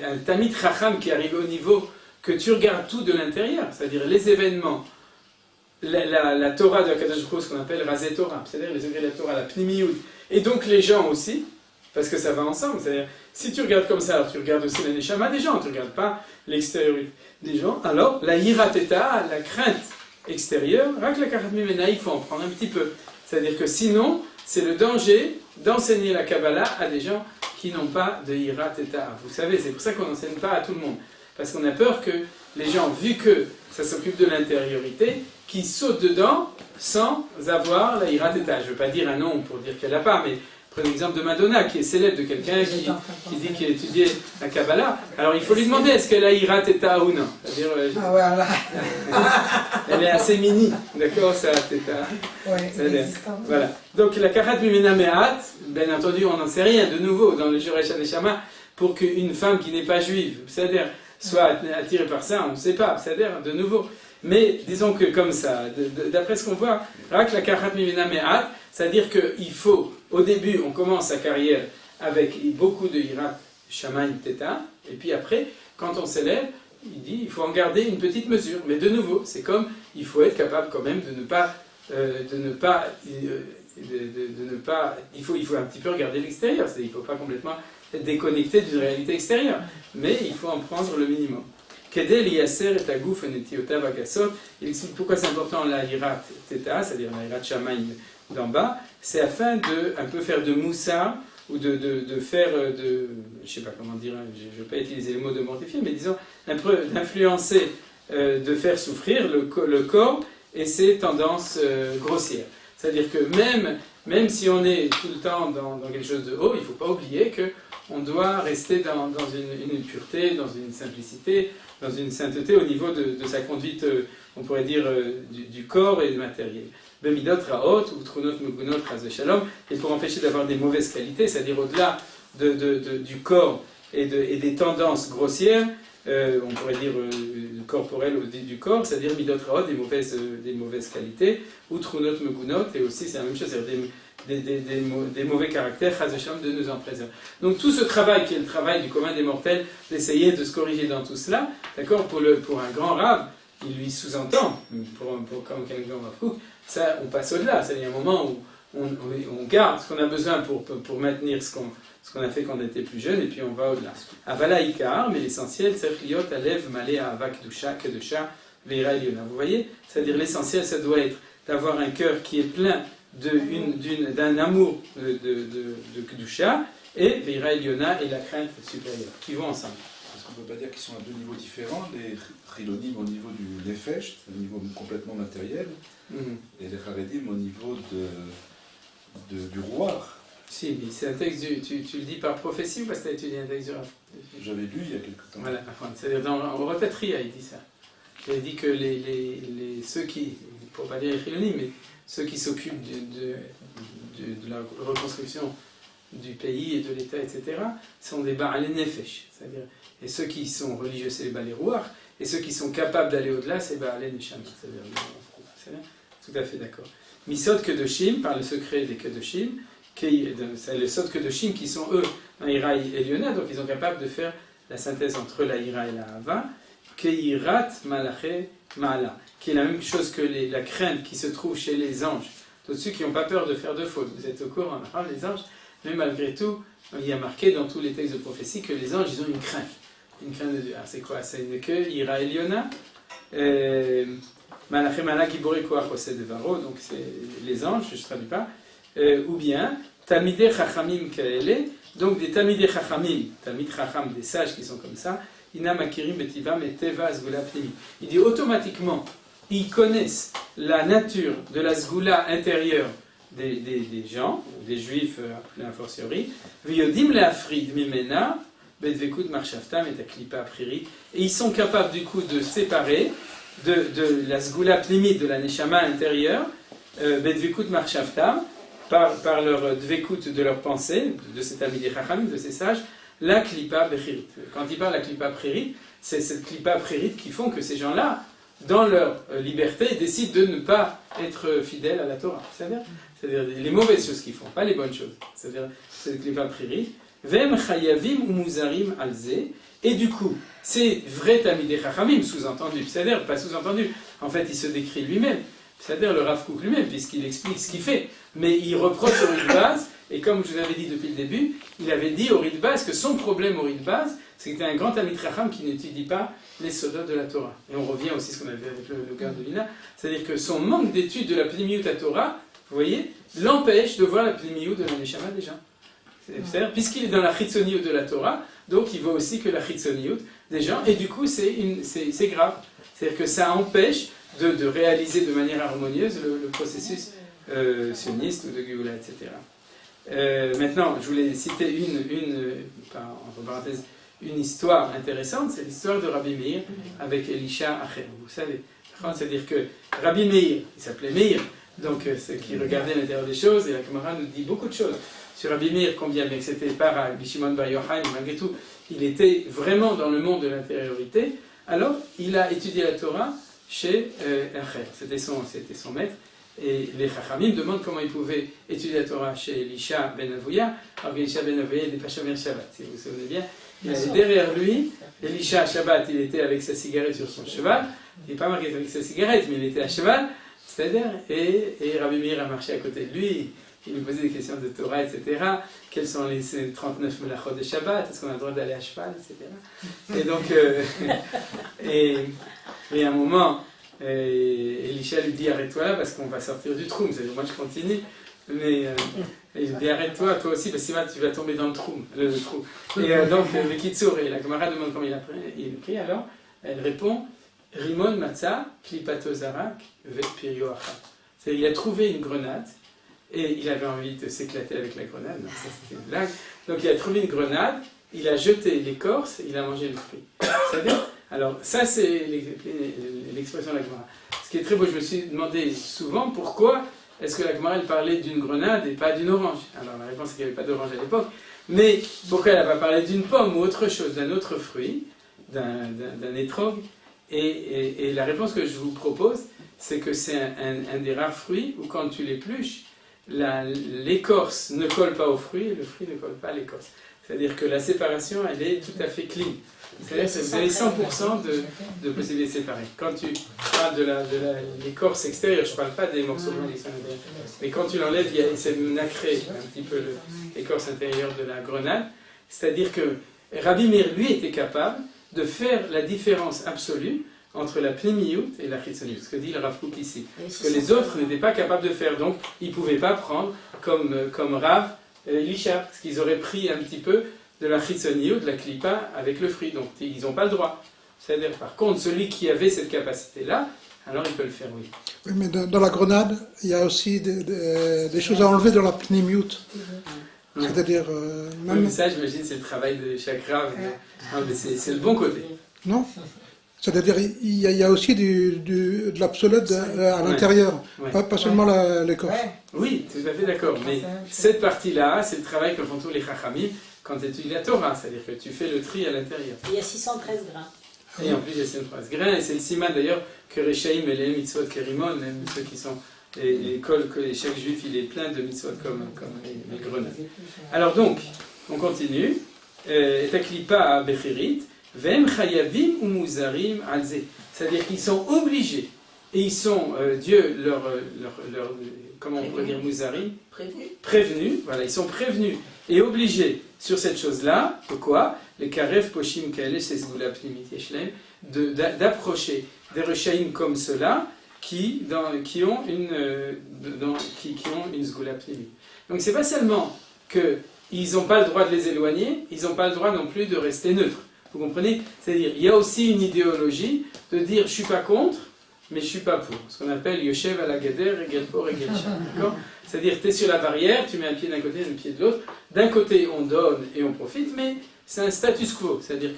un Talmid Chacham qui arrive au niveau que tu regardes tout de l'intérieur, c'est-à-dire les événements, la Torah de Hakadosh Baruch Hu, ce qu'on appelle Razé Torah, c'est-à-dire les degrés de la Torah, la Pnimiyut, et donc les gens aussi, parce que ça va ensemble, c'est-à-dire si tu regardes comme ça, alors tu regardes aussi la Neshama des gens, tu ne regardes pas l'extériorité des gens, alors la Yirateta, la crainte extérieure, Rak la Karat Mimena, il faut en prendre un petit peu. C'est-à-dire que sinon, c'est le danger d'enseigner la Kabbalah à des gens qui n'ont pas de Yirateta. Vous savez, c'est pour ça qu'on n'enseigne pas à tout le monde. Parce qu'on a peur que les gens, vu que ça s'occupe de l'intériorité, qui sautent dedans sans avoir la Yirateta. Je ne veux pas dire un nom pour dire qu'elle n'a pas, mais Prenez l'exemple de Madonna, qui est célèbre, de quelqu'un qui dit qu'il a étudié la Kabbalah. Alors il faut lui demander est-ce qu'elle a Ira Teta ou non. C'est-à-dire, voilà. elle est assez mini, d'accord, ça Teta. Ouais, voilà. Donc la Karat Mimena Me'at, bien entendu, on n'en sait rien de nouveau dans le Juresh Haneshama pour qu'une femme qui n'est pas juive, c'est-à-dire soit attirée par ça, on ne sait pas, c'est-à-dire de nouveau. Mais disons que comme ça, d'après ce qu'on voit, la Karat Mimena Me'at, c'est-à-dire qu'il faut, au début, on commence sa carrière avec beaucoup de Hirat Shamayim Teta, et puis après, quand on s'élève, il dit il faut en garder une petite mesure. Mais de nouveau, c'est comme, il faut être capable quand même de ne pas, il faut un petit peu regarder l'extérieur, il ne faut pas complètement être déconnecté d'une réalité extérieure, mais il faut en prendre le minimum. Kedel Yasser et Agouf Netiotav Agasot, il explique pourquoi c'est important la Hirat Teta, c'est-à-dire la Hirat Shamayim d'en bas, c'est afin de un peu faire de moussa, ou de faire de, je sais pas comment dire, je ne vais pas utiliser le mot de mortifier, mais disons un peu d'influencer, de faire souffrir le corps et ses tendances grossières. C'est-à-dire que même si on est tout le temps dans quelque chose de haut, il ne faut pas oublier qu'on doit rester dans une pureté, dans une simplicité, dans une sainteté au niveau de sa conduite, on pourrait dire, du corps et du matériel. Bemidot raot, ou trunot mugunot chas shalom, et pour empêcher d'avoir des mauvaises qualités, c'est-à-dire au-delà du corps et des tendances grossières, on pourrait dire corporelles du corps, c'est-à-dire midot raot, des mauvaises qualités, ou trunot mugunot, et aussi c'est la même chose, c'est-à-dire des mauvais caractères, chas shalom, de nous en préserver. Donc tout ce travail qui est le travail du commun des mortels, d'essayer de se corriger dans tout cela, d'accord, pour un grand rave, il lui sous-entend, comme quelqu'un Rav Kook, ça, on passe au-delà. C'est-à-dire un moment où on garde ce qu'on a besoin pour maintenir ce qu'on a fait quand on était plus jeune, et puis on va au-delà. Avala Ikar, mais l'essentiel, c'est Liot Alev Malé Avak Dusha Kedusha Veira Eliona. Vous voyez? C'est-à-dire l'essentiel, ça doit être d'avoir un cœur qui est plein d'un amour de Kedusha, et Veira Eliona et la crainte supérieure, qui vont ensemble. Est-ce qu'on ne peut pas dire qu'ils sont à deux niveaux différents, les Chilonim au niveau du Nefesh, c'est un niveau complètement matériel, et les Haredim au niveau du rouar? Si, mais c'est un texte, tu le dis par prophétie ou parce que tu as étudié un texte du Rav? J'avais lu il y a quelque temps. Voilà, c'est-à-dire dans Rotatria, il dit ça. Il dit que ceux qui, pour ne pas dire les Chilonim, mais ceux qui s'occupent de la reconstruction du pays et de l'État, etc., sont des Ba'alé Nefesh, c'est-à-dire, et ceux qui sont religieux, c'est les Ba'alé Rouar, et ceux qui sont capables d'aller au-delà, c'est Ba'alé Neshama, c'est-à-dire, tout à fait d'accord. Misot Kedoshim, par le secret des Kedoshim, c'est les Sot Kedoshim qui sont eux, dans Ira et Liona, donc ils sont capables de faire la synthèse entre la Ira et la Hava, Keirat Malaché Ma'ala, qui est la même chose que la crainte qui se trouve chez les anges, tous ceux qui n'ont pas peur de faire de fautes. Vous êtes au courant, les anges, mais malgré tout, il y a marqué dans tous les textes de prophétie que les anges, ils ont une crainte de Dieu. Alors c'est quoi? C'est une que Ira et Liona, Malaché Ma'ala Giboré Koach Osed Devaro, donc c'est les anges, je ne traduis pas, ou bien Talmidei Chachamim Kaele, donc des Talmidei Chachamim, Talmid Chacham, des sages qui sont comme ça, Inam Akirim Betivam et Teva Asgula Pnimi. Il dit automatiquement, ils connaissent la nature de la Sgula intérieure des gens, des juifs a fortiori, Vyodim Leafrid Mimena, Bedvekut Marshaftam et Aklipa Priri, et ils sont capables du coup de séparer de la Sgula Pnimi, de la Neshama intérieure, Bedvekut Marshaftam, par leur dvekut de leur pensée, de cet Talmidei Chachamim, de ces sages, la klipa bechirit. Quand il parle de la klipa prérit, c'est cette klipa prérit qui font que ces gens-là, dans leur liberté, décident de ne pas être fidèles à la Torah. C'est-à-dire les mauvaises choses qu'ils font, pas les bonnes choses. C'est-à-dire cette klipa prérit. Vem chayavim ou muzarim alze. Et du coup, c'est vrai Talmidei Chachamim, sous-entendu. C'est-à-dire, pas sous-entendu. En fait, il se décrit lui-même. C'est-à-dire le Rav Kook lui-même, puisqu'il explique ce qu'il fait. Mais il reproche au Ritbaz, et comme je vous avais dit depuis le début, il avait dit au Ritbaz que son problème au Ritbaz, c'est que c'était un grand Talmid Chacham qui n'étudie pas les sodotes de la Torah. Et on revient aussi à ce qu'on avait vu avec le gars de Lina, c'est-à-dire que son manque d'étude de la Pnimiyut à Torah, vous voyez, l'empêche de voir la Pnimiyut de la Neshama des gens. C'est-à-dire, puisqu'il est dans la Chitzoniyut de la Torah, donc il voit aussi que la Chitzoniyut des gens, et du coup c'est grave. C'est-à-dire que ça empêche de réaliser de manière harmonieuse le processus sioniste ou de Géoula, etc. Maintenant, je voulais citer entre parenthèses, une histoire intéressante, c'est l'histoire de Rabbi Meir avec Elisha Acher. Vous savez, c'est-à-dire que Rabbi Meir, il s'appelait Meir, donc c'est qui regardait l'intérieur des choses, et la Gemara nous dit beaucoup de choses sur Rabbi Meir, combien bien que c'était pas Rabbi Shimon Bar Yochai, mais malgré tout, il était vraiment dans le monde de l'intériorité. Alors, il a étudié la Torah chez Acher, c'était son maître. Et les Chachamim demandent comment il pouvait étudier la Torah chez Elisha ben Avouya. Alors Elisha ben Avouya n'était pas Shomer Shabbat, si vous vous souvenez bien. Il avait derrière lui, Elisha Shabbat, il était avec sa cigarette sur son cheval. Il n'est pas marqué avec sa cigarette, mais il était à cheval. C'est-à-dire, et Rabbi Meir a marché à côté de lui. Il lui posait des questions de Torah, etc. Quels sont les 39 melachot de Shabbat? Est-ce qu'on a le droit d'aller à cheval, etc. Et donc, et à un moment, Elisha lui dit arrête-toi là parce qu'on va sortir du troum. C'est-à-dire, moi je continue, mais il lui dit arrête-toi toi aussi parce que tu vas tomber dans le trou. Et donc, le Kitsour, et la camarade demande comment il a pris, alors elle répond Rimon Matza, Klipato Zarak, Vet Pirio Acha. C'est-à-dire, il a trouvé une grenade. Et il avait envie de s'éclater avec la grenade, non, ça c'était une blague. Donc il a trouvé une grenade, il a jeté l'écorce et il a mangé le fruit. C'est-à-dire, alors ça c'est l'expression de la Gemara. Ce qui est très beau, je me suis demandé souvent pourquoi est-ce que la Gemara elle parlait d'une grenade et pas d'une orange. Alors la réponse c'est qu'il n'y avait pas d'orange à l'époque, mais pourquoi elle n'a pas parlé d'une pomme ou autre chose, d'un autre fruit, d'un étrog. Et la réponse que je vous propose, c'est que c'est un des rares fruits où quand tu l'épluches, l'écorce ne colle pas au fruit et le fruit ne colle pas à l'écorce. C'est-à-dire que la séparation, elle est tout à fait clean. C'est-à-dire que vous avez 100% de possibilité de séparer. Quand tu parles de l'écorce extérieure, je ne parle pas des morceaux blancs qui sont à l'intérieur, mais quand tu l'enlèves, c'est nacré un petit peu l'écorce intérieure de la grenade. C'est-à-dire que Rabbi Meir, lui, était capable de faire la différence absolue entre la pnémiout et la chitzoniout, ce que dit le Rav Kook ici. Ce que les autres n'étaient pas capables de faire, donc ils ne pouvaient pas prendre comme Rav Elisha, parce qu'ils auraient pris un petit peu de la chitzoniout, de la klipa, avec le fruit, donc ils n'ont pas le droit. C'est-à-dire, par contre, celui qui avait cette capacité-là, alors il peut le faire, oui. Oui, mais dans la grenade, il y a aussi des choses à enlever dans la pnémiout. C'est-à-dire, même... Oui, mais ça, j'imagine, c'est le travail de chaque Rav. C'est le bon côté. Non. C'est-à-dire il y a aussi de l'obsolète à l'intérieur, pas seulement l'écorce. Oui, tout à fait d'accord. Mais cette partie-là, c'est le travail que font tous les Chachamim quand tu étudies la Torah, c'est-à-dire que tu fais le tri à l'intérieur. Il y a 613 grains. Et en plus, il y a 613 grains, et c'est le siman d'ailleurs que Rechaim et les mitzvot kerimon, même ceux qui sont l'école que chaque juif il est plein de mitzvot comme les grenades. Alors donc, on continue. Et klipa à Bechirit. Vem chayavim ou muzarim alze. C'est-à-dire qu'ils sont obligés, et ils sont, Dieu leur comment on pourrait dire muzarim? Prévenus, voilà, ils sont prévenus et obligés sur cette chose-là, pourquoi? Les karev poshim kaele sesgula pnimit yeshlem, d'approcher des rechaim comme ceux-là qui ont une sgula pnimit. Donc c'est pas seulement qu'ils n'ont pas le droit de les éloigner, ils n'ont pas le droit non plus de rester neutres. Vous comprenez? C'est-à-dire, il y a aussi une idéologie de dire je ne suis pas contre, mais je ne suis pas pour. Ce qu'on appelle Yoshev à la Gader, Egel Por, Egel Sham. C'est-à-dire, tu es sur la barrière, tu mets un pied d'un côté et un pied de l'autre. D'un côté, on donne et on profite, mais c'est un status quo. C'est-à-dire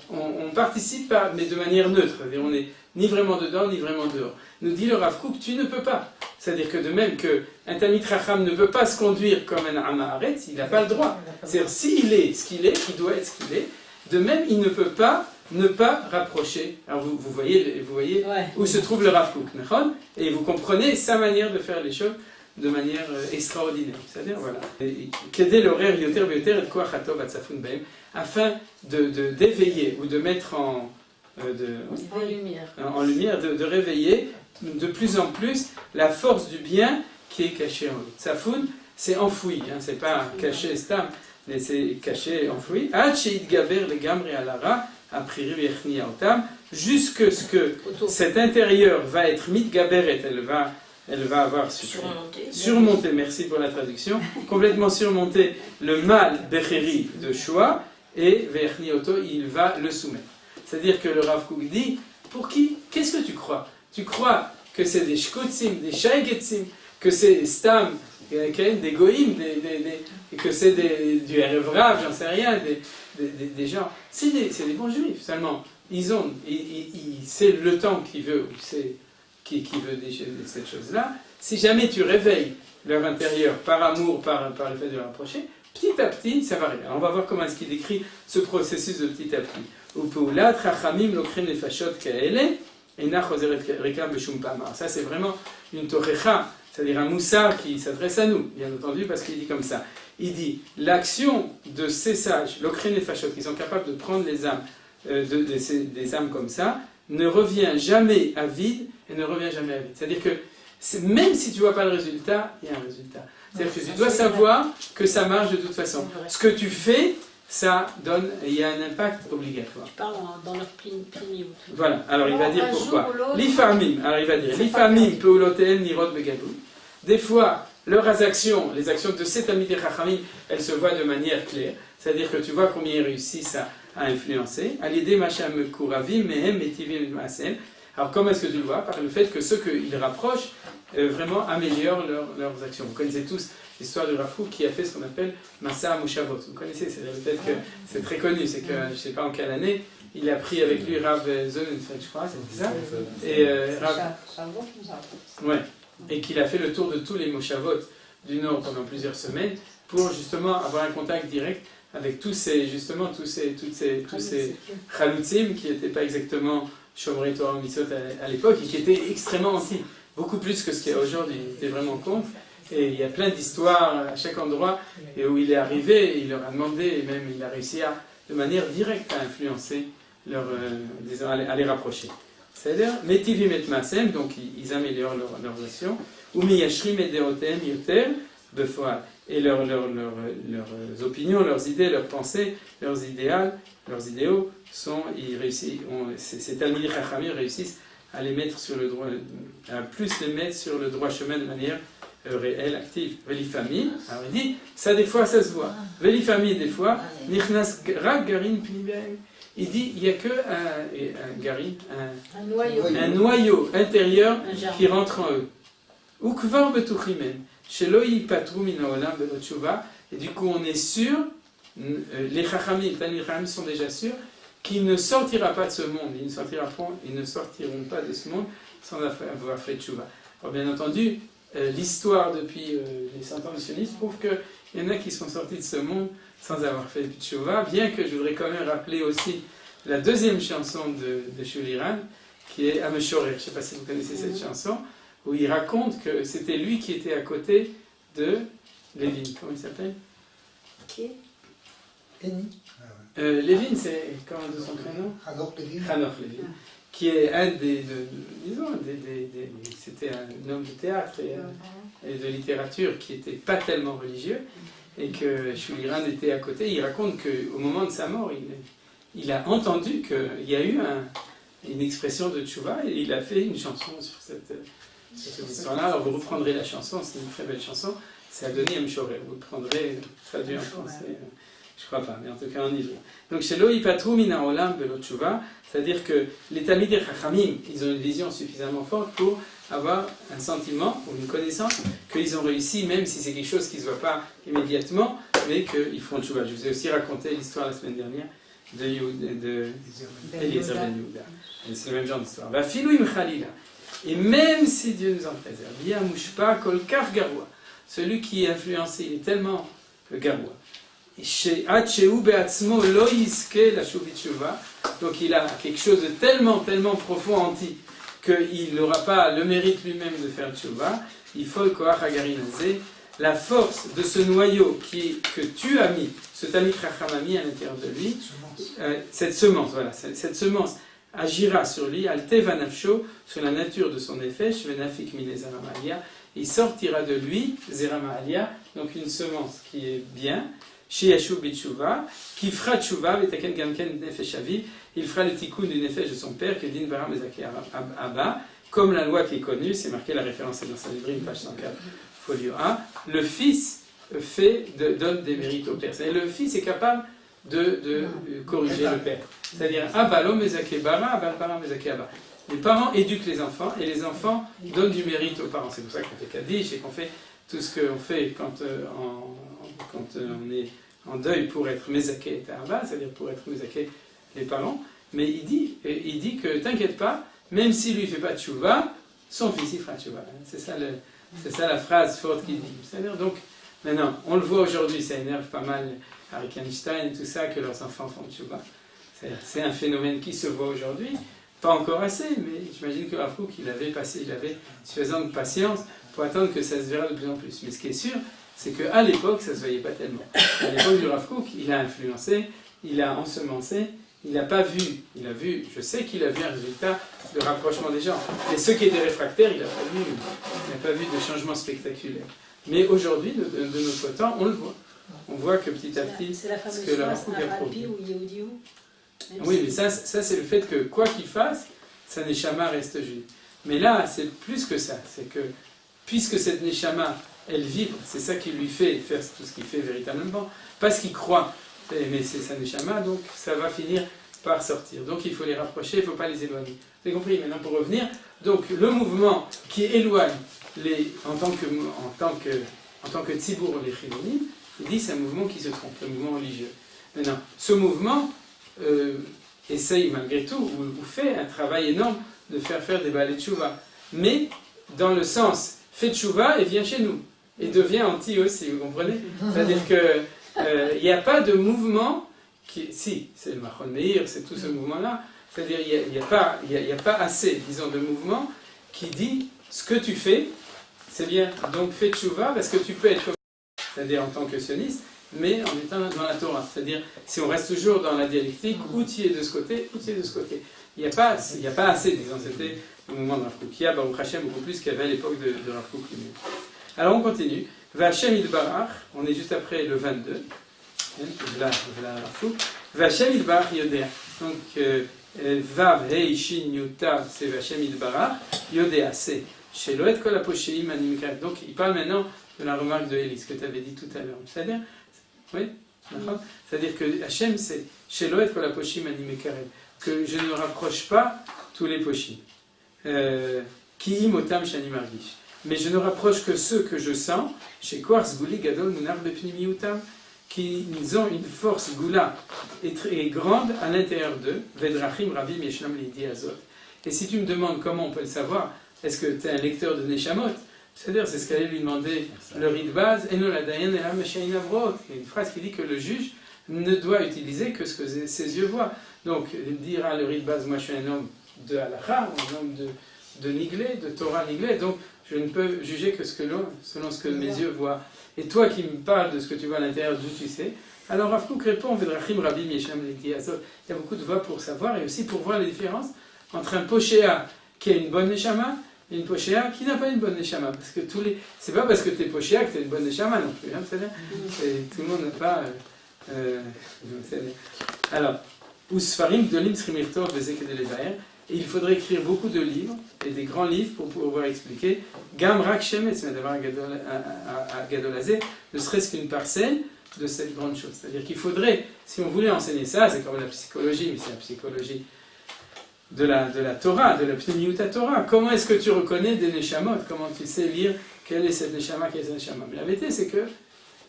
qu'on participe pas, mais de manière neutre. C'est-à-dire, on n'est ni vraiment dedans, ni vraiment dehors. Nous dit le Rav Kook, tu ne peux pas. C'est-à-dire que de même qu'un Talmid Chacham ne peut pas se conduire comme un Am Haaretz, il n'a pas le droit. C'est-à-dire, s'il est ce qu'il est, il doit être ce qu'il est. De même, il ne peut pas ne pas rapprocher. Alors vous voyez où se trouve le Rav Kook, et vous comprenez sa manière de faire les choses de manière extraordinaire. C'est-à-dire, voilà. Afin d'éveiller ou de mettre en lumière, de réveiller de plus en plus la force du bien qui est cachée en lui. Tsafoun, c'est enfoui, c'est pas caché, stam. Mais c'est caché, enfoui. Jusque ce que cet intérieur va être mitgaberet, elle va avoir surmonté, merci pour la traduction, complètement surmonté le mal becheri de choix, et verchni auto, il va le soumettre. C'est-à-dire que le Rav Kook dit, pour qui? Qu'est-ce que tu crois? Tu crois que c'est des shkotzim, des shaigetzim? que c'est Stam, des Goïm, que c'est du Erevrav, j'en sais rien, des gens. C'est des bons juifs, seulement. C'est le temps qui veut déchaîner cette chose-là. Si jamais tu réveilles leur intérieur par amour, par le fait de le rapprocher, petit à petit, ça va arriver. Alors on va voir comment est-ce qu'il décrit ce processus de petit à petit. Ça, c'est vraiment une torecha, c'est-à-dire un moussard qui s'adresse à nous, bien entendu, parce qu'il dit comme ça. Il dit, l'action de ces sages, l'okren et fachot, qui sont capables de prendre les âmes, des âmes comme ça, ne revient jamais à vide et ne revient jamais à vide. C'est-à-dire que même si tu ne vois pas le résultat, il y a un résultat. C'est-à-dire que tu dois savoir que ça marche de toute façon. Ce que tu fais, ça donne, il y a un impact obligatoire. Tu parles dans leur plimi. Voilà, alors il va dire pourquoi. L'ifamim, alors il va dire, l'ifamim peulotel nirod begadou. Des fois, leurs actions, les actions de cet ami des Chachamim, elles se voient de manière claire. C'est-à-dire que tu vois combien ils réussissent à influencer. À l'idée macham kuravim mehem metivim masem. Alors comment est-ce que tu le vois? Par le fait que ceux qu'ils rapprochent vraiment améliorent leurs actions. Vous connaissez tous l'histoire de Rav Kook qui a fait ce qu'on appelle Massa Moshavot. Vous connaissez, c'est le fait que c'est très connu, c'est que je ne sais pas en quelle année, il a pris avec lui Rav Zonenfeld, je crois, c'était ça. Et ouais, et qu'il a fait le tour de tous les Moshavot du Nord pendant plusieurs semaines pour justement avoir un contact direct avec tous ces chaloutzim qui n'étaient pas exactement Shomrei Torah Mitzvot à l'époque et qui étaient extrêmement anti, beaucoup plus que ce qu'il y a aujourd'hui. Ils étaient vraiment contre. Et il y a plein d'histoires à chaque endroit et où il est arrivé, il leur a demandé, et même il a réussi de manière directe à influencer, à les rapprocher. C'est-à-dire, Metivim et Masem, donc ils améliorent leurs actions, ou Miyashrim et Deotem Yoter, Befoal. Et leurs opinions, leurs idées, leurs pensées, leurs idéaux ils réussissent, ces Talmidei Chachamim réussissent à les mettre sur le droit, à plus les mettre sur le droit chemin de manière réelle, active. Velifami, alors il dit, ça des fois ça se voit. Velifami des fois, Nichnas Rak Garin Pnimem. Il dit, il n'y a que un noyau intérieur qui rentre en eux. Ukvar betuchimem. Et du coup, on est sûr, les Chachamim, les Chachamim sont déjà sûrs, qu'il ne sortira pas de ce monde, ils ne sortiront pas de ce monde sans avoir fait tchouva. Alors, bien entendu, l'histoire depuis les 100 ans de sionisme prouve qu'il y en a qui sont sortis de ce monde sans avoir fait tchouva, bien que je voudrais quand même rappeler aussi la deuxième chanson de Shuliran, qui est Ameshorer. Je ne sais pas si vous connaissez cette chanson, où il raconte que c'était lui qui était à côté de Lévin. Comment il s'appelle? Qui? Lévin, c'est comment de son prénom? Hanoch Lévin. Qui est un c'était un homme de théâtre et de littérature qui n'était pas tellement religieux, et que Shuliran était à côté. Il raconte qu'au moment de sa mort, il a entendu qu'il y a eu une expression de tchouva, et il a fait une chanson sur cette histoire-là. Alors vous reprendrez la chanson, c'est une très belle chanson, c'est Adoni Amshoreh, vous le prendrez traduit en français, je crois pas, mais en tout cas en hébreu. Donc chez Lo Yipatru Mina Olam Belo Tchouva, c'est-à-dire que les Talmidei Chachamim, ils ont une vision suffisamment forte pour avoir un sentiment ou une connaissance qu'ils ont réussi, même si c'est quelque chose qui ne se voit pas immédiatement, mais qu'ils feront tchouva. Je vous ai aussi raconté l'histoire la semaine dernière de Eliezer Ben Yehuda. C'est le même genre d'histoire. Va filou im chalila. Et même si Dieu nous en préserve, Yamushpa kol kar garwa, celui qui est influencé, il est tellement garwa. Donc il a quelque chose de tellement profond en lui qu'il n'aura pas le mérite lui-même de faire tchouva. Il faut le koach hagarinazé, la force de ce noyau que tu as mis, ce Talmid Chacham a mis à l'intérieur de lui, cette semence, voilà, cette semence agira sur lui, alteva nafsho, sur la nature de son effet, shvenafik mine zeramalia, il sortira de lui, zeramalia, donc une semence qui est bien, shiashu bitshuva, qui fera tchouva, vetaken gamken nefesh aviv, il fera le tikkun du nefesh de son père, que din baram ezaki abba, comme la loi qui est connue, c'est marqué la référence dans Sanhedrin, page 104, folio A, le fils donne des mérites au père. C'est-à-dire le fils est capable de corriger le père. C'est-à-dire, Abba lo mezake bara, Abba bara mezake abba. Les parents éduquent les enfants et les enfants donnent du mérite aux parents. C'est pour ça qu'on fait Kaddish et qu'on fait tout ce qu'on fait quand on est en deuil pour être Mezaké et Ta'aba, c'est-à-dire pour être Mezaké les parents. Mais il dit que t'inquiète pas, même s'il lui fait pas de tchouva, son fils il fera tchouva. C'est ça la phrase forte qu'il dit. C'est-à-dire donc, maintenant, on le voit aujourd'hui, ça énerve pas mal Harry Einstein et tout ça, que leurs enfants font tchouva. C'est un phénomène qui se voit aujourd'hui. Pas encore assez, mais j'imagine que Rav Kook, il avait suffisamment de patience pour attendre que ça se verra de plus en plus. Mais ce qui est sûr, c'est qu'à l'époque, ça ne se voyait pas tellement. À l'époque du Rav Kook, il a influencé, il a ensemencé, il n'a pas vu, je sais qu'il a vu un résultat de rapprochement des gens. Mais ceux qui étaient réfractaires, il n'a pas vu de changement spectaculaire. Mais aujourd'hui, de notre temps, on le voit. On voit que petit à petit, c'est la fameuse ce que le Rav phrase Kook a produit. ou Yehudiou. Oui, mais ça c'est le fait que quoi qu'il fasse, sa neshama reste juive. Mais là, c'est plus que ça. C'est que, puisque cette neshama, elle vibre, c'est ça qui lui fait faire tout ce qu'il fait véritablement, parce qu'il croit, mais c'est sa neshama, donc ça va finir par sortir. Donc il faut les rapprocher, il ne faut pas les éloigner. Vous avez compris? Maintenant, pour revenir, donc le mouvement qui éloigne en tant que tzibour, les chilonim, il dit c'est un mouvement qui se trompe, un mouvement religieux. Maintenant, ce mouvement essaye malgré tout, ou fait un travail énorme de faire des balais de tchouva. Mais dans le sens, fait tchouva et vient chez nous. Et devient anti aussi, vous comprenez? C'est-à-dire qu'il n'y a pas de mouvement si, c'est le Machon Meir, c'est tout ce mouvement-là. C'est-à-dire il n'y a pas assez, disons, de mouvement qui dit ce que tu fais, c'est bien. Donc fais tchouva parce que tu peux être comme c'est-à-dire en tant que sioniste, mais en étant dans la Torah. C'est-à-dire, si on reste toujours dans la dialectique, ou tu es de ce côté, ou tu es de ce côté. Il n'y a pas assez, disons, c'était le mouvement de Rav Kook. Il y a Baruch Hashem beaucoup plus qu'il y avait à l'époque de Rav Kook lui-même. Alors on continue. V'Hashem Yitbarach, on est juste après le 22. V'la Rav Kook. V'Hashem Yitbarach Yodea. Donc, Vav, Hei, Shin, Yutav, c'est V'Hashem Yitbarach. Yodea, c'est Sheloet Kol HaPosheim Animikrat. Donc, il parle maintenant de la remarque de Élie, ce que tu avais dit tout à l'heure. C'est-à-dire, oui, c'est-à-dire que Hachem, c'est Sheloet Kol HaPoshim Animikrat, que je ne rapproche pas tous les poshim. Ki im otam shani margish. Mais je ne rapproche que ceux que je sens, chez Kwarz Gouli Gadol Munar Bepnimi Utam, qui ont une force goula et très grande à l'intérieur d'eux, Vedrachim Rabim Yeshnam Lidi Azot. Et si tu me demandes comment on peut le savoir, est-ce que tu es un lecteur de Neshamot? C'est-à-dire, c'est ce qu'allait lui demander le Ritbaz, Eno la Dayan et la Meshaïna Vrot. Il y a une phrase qui dit que le juge ne doit utiliser que ce que ses yeux voient. Donc, il dira le Ritbaz, moi je suis un homme de halakha, un homme de niglé, de Torah niglé, donc je ne peux juger que selon ce que mes yeux voient. Et toi qui me parles de ce que tu vois à l'intérieur, d'où tu sais, alors Rav Kook répond, Vedrachim Rabim Yesham Liti Azot. Il y a beaucoup de voix pour savoir et aussi pour voir la différence entre un poshéa qui a une bonne neshama et une poshéa qui n'a pas une bonne neshama. Parce que c'est pas parce que tu es poshéa que tu as une bonne neshama non plus. Hein, tout le monde n'a pas. Alors, Usfarim Gdolim Srimirtov Bezek de Levaer. Et il faudrait écrire beaucoup de livres, et des grands livres, pour pouvoir expliquer Gam Rak Shemetz Medavar Gadolazé, ne serait-ce qu'une parcelle de cette grande chose. C'est-à-dire qu'il faudrait, si on voulait enseigner ça, c'est comme la psychologie, mais c'est la psychologie de la Torah, de la Pnimiuta Torah. Comment est-ce que tu reconnais des Neshamot? Comment tu sais lire quelle est cette Neshama, quelle est cette Neshama? Mais la vérité, c'est que,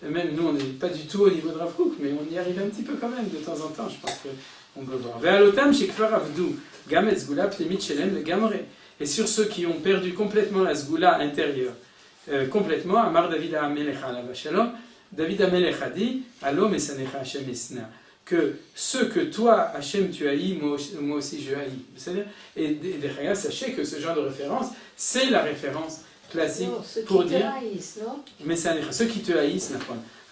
même nous, on n'est pas du tout au niveau de Rav Kook, mais on y arrive un petit peu quand même, de temps en temps, je pense qu'on peut voir. Ve'alotam shekfar avdu gam et zgula pnimit shelem legamre. Et sur ceux qui ont perdu complètement la zgula intérieure, complètement, Amar David HaMelech alav shalom, David HaMelech a dit, Alo mesanecha Hashem esna, que ceux que toi, Hashem, tu haïs, moi aussi je haïs. C'est-à-dire, et derrière, sachez que ce genre de référence, c'est la référence classique pour dire. Mesanecha, ceux qui te haïssent,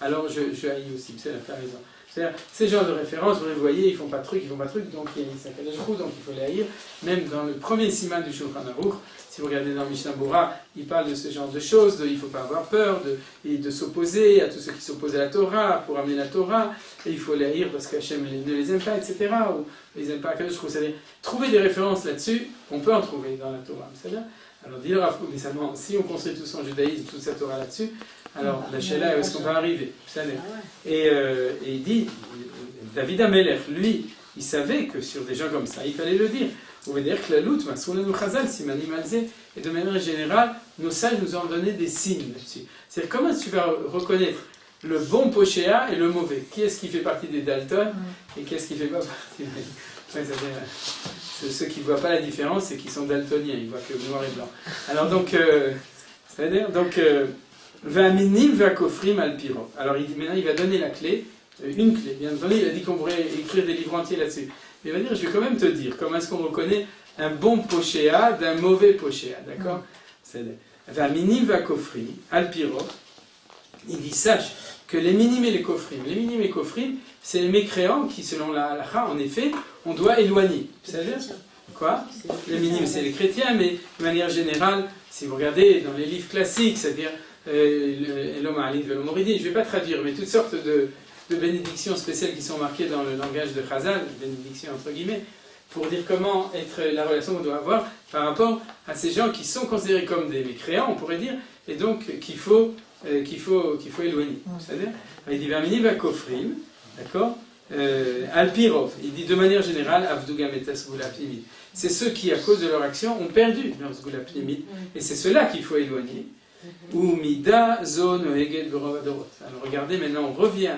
alors je haïs aussi, c'est la raison. C'est-à-dire, ces genres de références, vous les voyez, ils font pas de trucs, donc il y a une Sakadosh Hu, donc il faut les haïr. Même dans le premier siman du Shulchan Aruch, si vous regardez dans Mishnah Bora, il parle de ce genre de choses, il ne faut pas avoir peur, de s'opposer à tous ceux qui s'opposent à la Torah, pour amener la Torah, et il faut les haïr parce qu'Hachem ne les aime pas, etc. Ou ils n'aiment pas Kadosh Hu. C'est-à-dire, trouver des références là-dessus, on peut en trouver dans la Torah. C'est-à-dire, alors dis-le Rav Kook, si on construit tout son judaïsme, toute sa Torah là-dessus, alors la Sheila, où est-ce qu'on va arriver? Et il dit, David HaMelech, lui, ils savaient que sur des gens comme ça, il fallait le dire. On va dire que la loute, et de manière générale, nos sages nous ont donné des signes là-dessus. C'est-à-dire comment tu vas reconnaître le bon pochéa et le mauvais. Qui est-ce qui fait partie des Dalton et qui est-ce qui ne fait pas partie ceux qui ne voient pas la différence et qui sont daltoniens, ils voient que noir et blanc. Alors donc, c'est-à-dire, donc, Vaminim va kofrim al piro. Alors il dit maintenant, il va donner la clé, une clé. Bien entendu, il a dit qu'on pourrait écrire des livres entiers là-dessus. Mais il va dire, je vais quand même te dire comment est-ce qu'on reconnaît un bon pochéa d'un mauvais pochéa, d'accord? Vaminim va kofrim al piro. Il dit, sache que les minimes et les kofrim, c'est les mécréants qui, selon la halakha, en effet, on doit éloigner. C'est-à-dire quoi? Les minimes, c'est les chrétiens, mais de manière générale, si vous regardez dans les livres classiques, c'est-à-dire l'homme alid ve l'omoridi, je ne vais pas traduire, mais toutes sortes de bénédictions spéciales qui sont marquées dans le langage de Chazal, bénédictions entre guillemets, pour dire comment être la relation qu'on doit avoir par rapport à ces gens qui sont considérés comme des mécréants, on pourrait dire, et donc qu'il faut éloigner. C'est-à-dire, il dit Vermini va kofrim, d'accord, Alpirov, il dit de manière générale, Avduga metas gula pnimit. C'est ceux qui, à cause de leur action, ont perdu leur gula pnimit, et c'est ceux-là qu'il faut éloigner. Ou mida zone hegel berovadorot. Alors regardez, maintenant on revient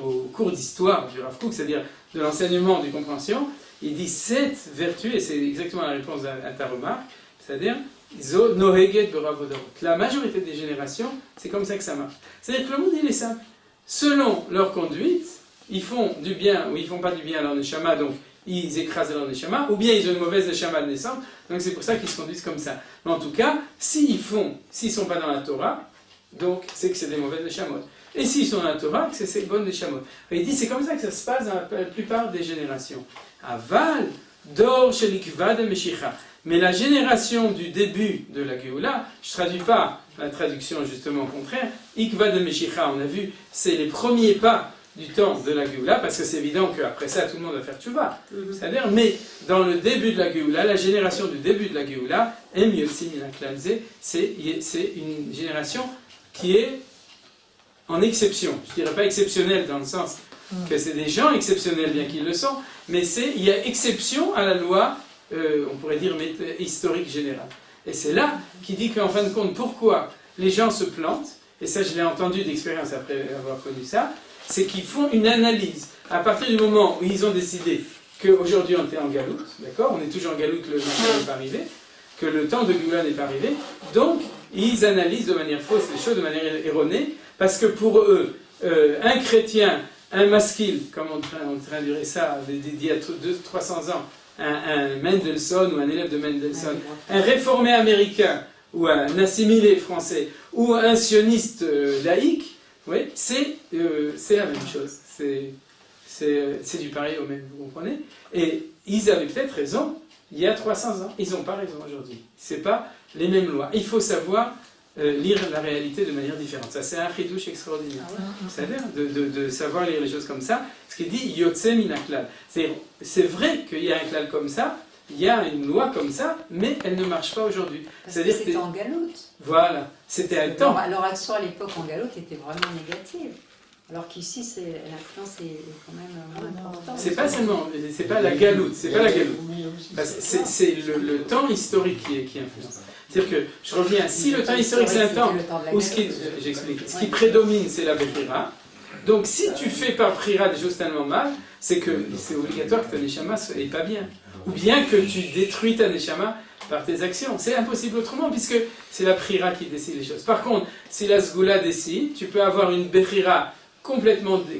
au cours d'histoire du Rav Kook, c'est-à-dire de l'enseignement du compréhension. Il dit cette vertu, et c'est exactement la réponse à ta remarque, c'est-à-dire zo noheget berovadorot. La majorité des générations, c'est comme ça que ça marche. C'est-à-dire que le monde il est simple. Selon leur conduite, ils font du bien ou ils font pas du bien à leur neshama, donc ils écrasent leur neshama, ou bien ils ont une mauvaise neshama de naissance, donc c'est pour ça qu'ils se conduisent comme ça. Mais en tout cas, s'ils sont pas dans la Torah, donc c'est que c'est des mauvaises neshamot. Et s'ils sont dans la Torah, c'est ces bonnes neshamot. Et il dit c'est comme ça que ça se passe dans la plupart des générations. Aval, dor shelikva de meshicha. Mais la génération du début de la Géoula, je ne traduis pas la traduction justement contraire, ikva de meshicha, on a vu, c'est les premiers pas du temps de la Géoula, parce que c'est évident qu'après ça, tout le monde va faire tchouva. C'est-à-dire, mais dans le début de la Géoula, la génération du début de la Géoula, c'est une génération qui est en exception. Je ne dirais pas exceptionnelle dans le sens que c'est des gens exceptionnels, bien qu'ils le sont, mais il y a exception à la loi, on pourrait dire historique générale. Et c'est là qu'il dit qu'en fin de compte, pourquoi les gens se plantent, et ça je l'ai entendu d'expérience après avoir connu ça, c'est qu'ils font une analyse. À partir du moment où ils ont décidé qu'aujourd'hui on était en galoute, d'accord, on est toujours en galoute, le temps n'est pas arrivé, que le temps de Géoula n'est pas arrivé, donc ils analysent de manière fausse les choses, de manière erronée, parce que pour eux, un chrétien, un maskil, comme on traduirait ça d'il y a 200-300 ans, un Mendelssohn ou un élève de Mendelssohn, un réformé américain ou un assimilé français ou un sioniste laïque, oui, c'est la même chose. C'est du pareil au même, vous comprenez? Et ils avaient peut-être raison il y a 300 ans. Ils n'ont pas raison aujourd'hui. Ce n'est pas les mêmes lois. Il faut savoir lire la réalité de manière différente. Ça, c'est un chidouche extraordinaire. C'est-à-dire de savoir lire les choses comme ça. Ce qu'il dit, yotse minaklal. C'est vrai qu'il y a un klal comme ça, il y a une loi comme ça, mais elle ne marche pas aujourd'hui. C'est-à-dire que c'était en galoute. Voilà, c'était un temps. Alors action à l'époque en galoute était vraiment négative. Alors qu'ici, l'influence est quand même importante. C'est pas seulement, c'est pas la galoute, c'est pas la galoute. C'est le temps historique qui influence. C'est-à-dire que, je reviens, si le temps historique c'est un temps où ce qui prédomine c'est la Bechira, donc si tu fais par Prira des choses tellement mal, c'est que c'est obligatoire que ta Neshama n'est pas bien. Ou bien que tu détruis ta Neshama par tes actions. C'est impossible autrement, puisque c'est la Prira qui décide les choses. Par contre, si la Sgoula décide, tu peux avoir une Bechira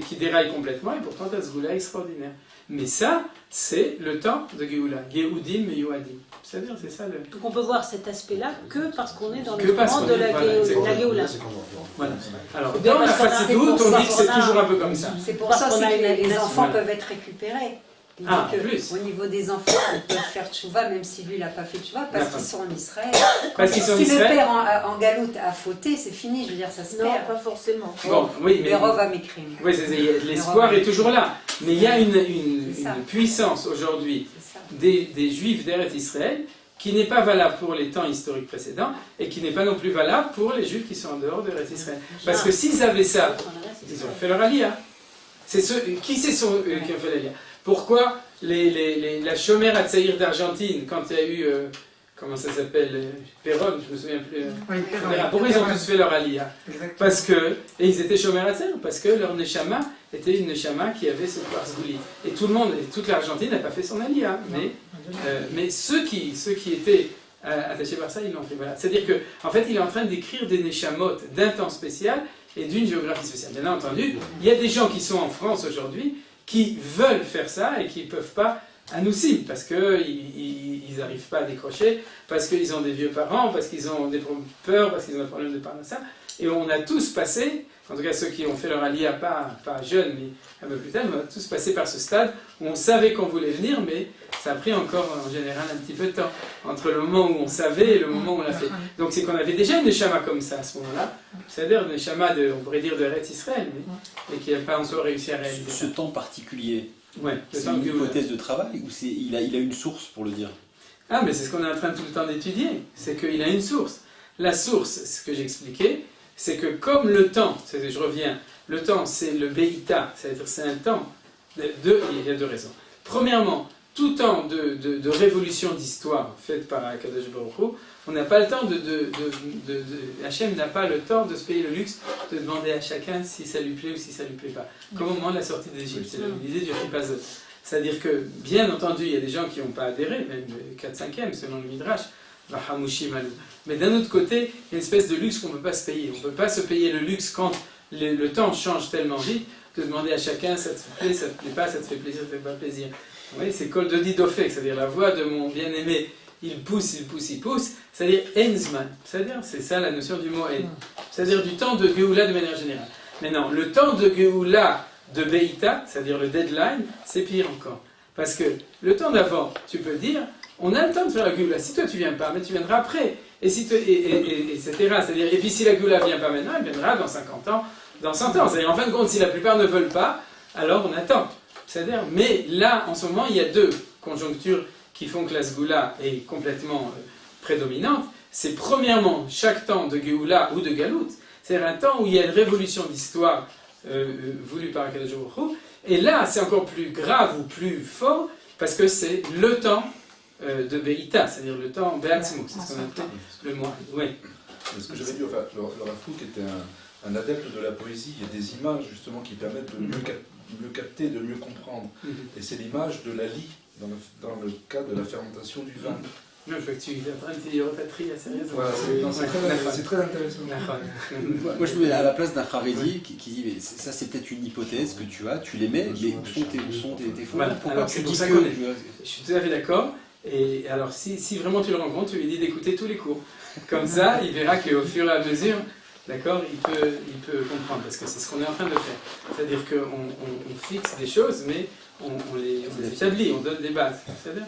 qui déraille complètement, et pourtant ta Sgoula est extraordinaire. Mais ça, c'est le temps de Géoula. Yehudim et Yoadim. C'est-à-dire, c'est ça le... Donc on peut voir cet aspect-là que parce qu'on est dans le moment de la Géoula. Voilà. Alors, dans la Chassidoute, on dit que c'est toujours un peu comme ça. C'est pour ça que les enfants peuvent être récupérés. Il dit que, au niveau des enfants, ils peuvent faire tchouva, même si lui, il n'a pas fait tchouva, parce qu'ils sont en Israël. Si le père en galoute a fauté, c'est fini, je veux dire, ça se perd. Non, pas forcément. Bon, oui, mais... Berov a m'écrit. Oui, l'espoir est toujours là. Mais il y a une puissance aujourd'hui des Juifs d'Eretz Israël qui n'est pas valable pour les temps historiques précédents et qui n'est pas non plus valable pour les Juifs qui sont en dehors d'Eretz Israël. Parce que s'ils avaient ça, ils auraient fait leur aliyah. Qui ont fait l'aliyah? Pourquoi la chômère à Tsaïr d'Argentine, quand il y a eu, comment ça s'appelle, Perron, je me souviens plus. Pourquoi ils ont tous fait leur aliyah? Parce que, et ils étaient chômeurs à Tsaïr, parce que leur neshama était une neshama qui avait ce quartz gouli. Et tout le monde, et toute l'Argentine n'a pas fait son aliyah. Mais ceux qui étaient attachés par ça, ils l'ont fait. Voilà. C'est-à-dire qu'en fait, il est en train d'écrire des neshamot d'un temps spécial et d'une géographie spéciale. Bien entendu, il y a des gens qui sont en France aujourd'hui qui veulent faire ça et qui ne peuvent pas à Noussim, parce qu'ils n'arrivent pas à décrocher, parce qu'ils ont des vieux parents, parce qu'ils ont des peurs, parce qu'ils ont des problèmes de parnassa. Et on a tous passé, en tout cas ceux qui ont fait leur aliyah, pas jeunes, mais un peu plus tard, on a tous passé par ce stade où on savait qu'on voulait venir, mais ça a pris encore en général un petit peu de temps, entre le moment où on savait et le moment où on l'a fait. Donc c'est qu'on avait déjà une neshama comme ça à ce moment-là, c'est-à-dire une neshama, on pourrait dire de Eretz Israël, mais qui n'a pas encore réussi à réaliser. Ce temps particulier, ouais, c'est une hypothèse de travail ou il a une source pour le dire? Ah, mais c'est ce qu'on est en train tout le temps d'étudier, c'est qu'il a une source. La source, ce que j'expliquais, c'est que comme le temps, je reviens, le temps c'est le Beïta, c'est-à-dire c'est un temps, il y a deux raisons. Premièrement, tout temps de révolution d'histoire faite par Akadosh Baruch Hu, on n'a pas le temps Hachem n'a pas le temps de se payer le luxe de demander à chacun si ça lui plaît ou si ça lui plaît pas. Comme au moment de la sortie d'Égypte, c'est l'idée du Ripazot. C'est-à-dire que, bien entendu, il y a des gens qui n'ont pas adhéré, même 4/5e selon le Midrash, mais d'un autre côté, il y a une espèce de luxe qu'on ne peut pas se payer. On ne peut pas se payer le luxe quand le temps change tellement vite, de demander à chacun ça te plaît, ça te plaît pas, ça te fait plaisir, ça te fait pas plaisir. Vous voyez, c'est Kol Dodi Dofek, c'est-à-dire la voix de mon bien-aimé, il pousse, il pousse, il pousse, c'est-à-dire Enzman, c'est-à-dire, c'est ça la notion du mot En, c'est-à-dire du temps de Géoula de manière générale. Maintenant, le temps de Géoula de Beïta, c'est-à-dire le deadline, c'est pire encore. Parce que le temps d'avant, tu peux dire, on a le temps de faire la Géoula. Si toi tu viens pas, mais tu viendras après. Etc. C'est-à-dire, et puis si la Géoula vient pas maintenant, elle viendra dans 50 ans, dans 100 ans. C'est-à-dire, en fin de compte, si la plupart ne veulent pas, alors on attend. C'est-à-dire, mais là, en ce moment, il y a deux conjonctures qui font que la Sgoula est complètement prédominante. C'est premièrement chaque temps de Géoula ou de Galout, c'est-à-dire un temps où il y a une révolution d'histoire voulue par Akadosh Baruch Hu. Et là, c'est encore plus grave ou plus fort, parce que c'est le temps de Beïta, c'est-à-dire le temps Be'atzmo, c'est ce qu'on appelle le mois. Oui. Ce que j'avais dit, enfin, le Rav Kook était un adepte de la poésie. Il y a des images justement qui permettent de mieux capter, de mieux comprendre. Et c'est l'image de la lie dans le cas de la fermentation du vin. Non, je vois que tu es en train de dire repatrie à sérieusement. Voilà, c'est très intéressant. Moi, je me mets à la place d'un Haredi qui dit mais ça, c'est peut-être une hypothèse que tu as, tu l'émets, mais où sont tes fondements? Voilà, alors c'est pour ça que je suis tout à fait d'accord. Et alors, si vraiment tu le rencontres, tu lui dis d'écouter tous les cours. Comme ça, il verra qu'au fur et à mesure, d'accord, il peut comprendre, parce que c'est ce qu'on est en train de faire. C'est-à-dire qu'on fixe des choses, mais on les établit, on donne des bases. C'est-à-dire,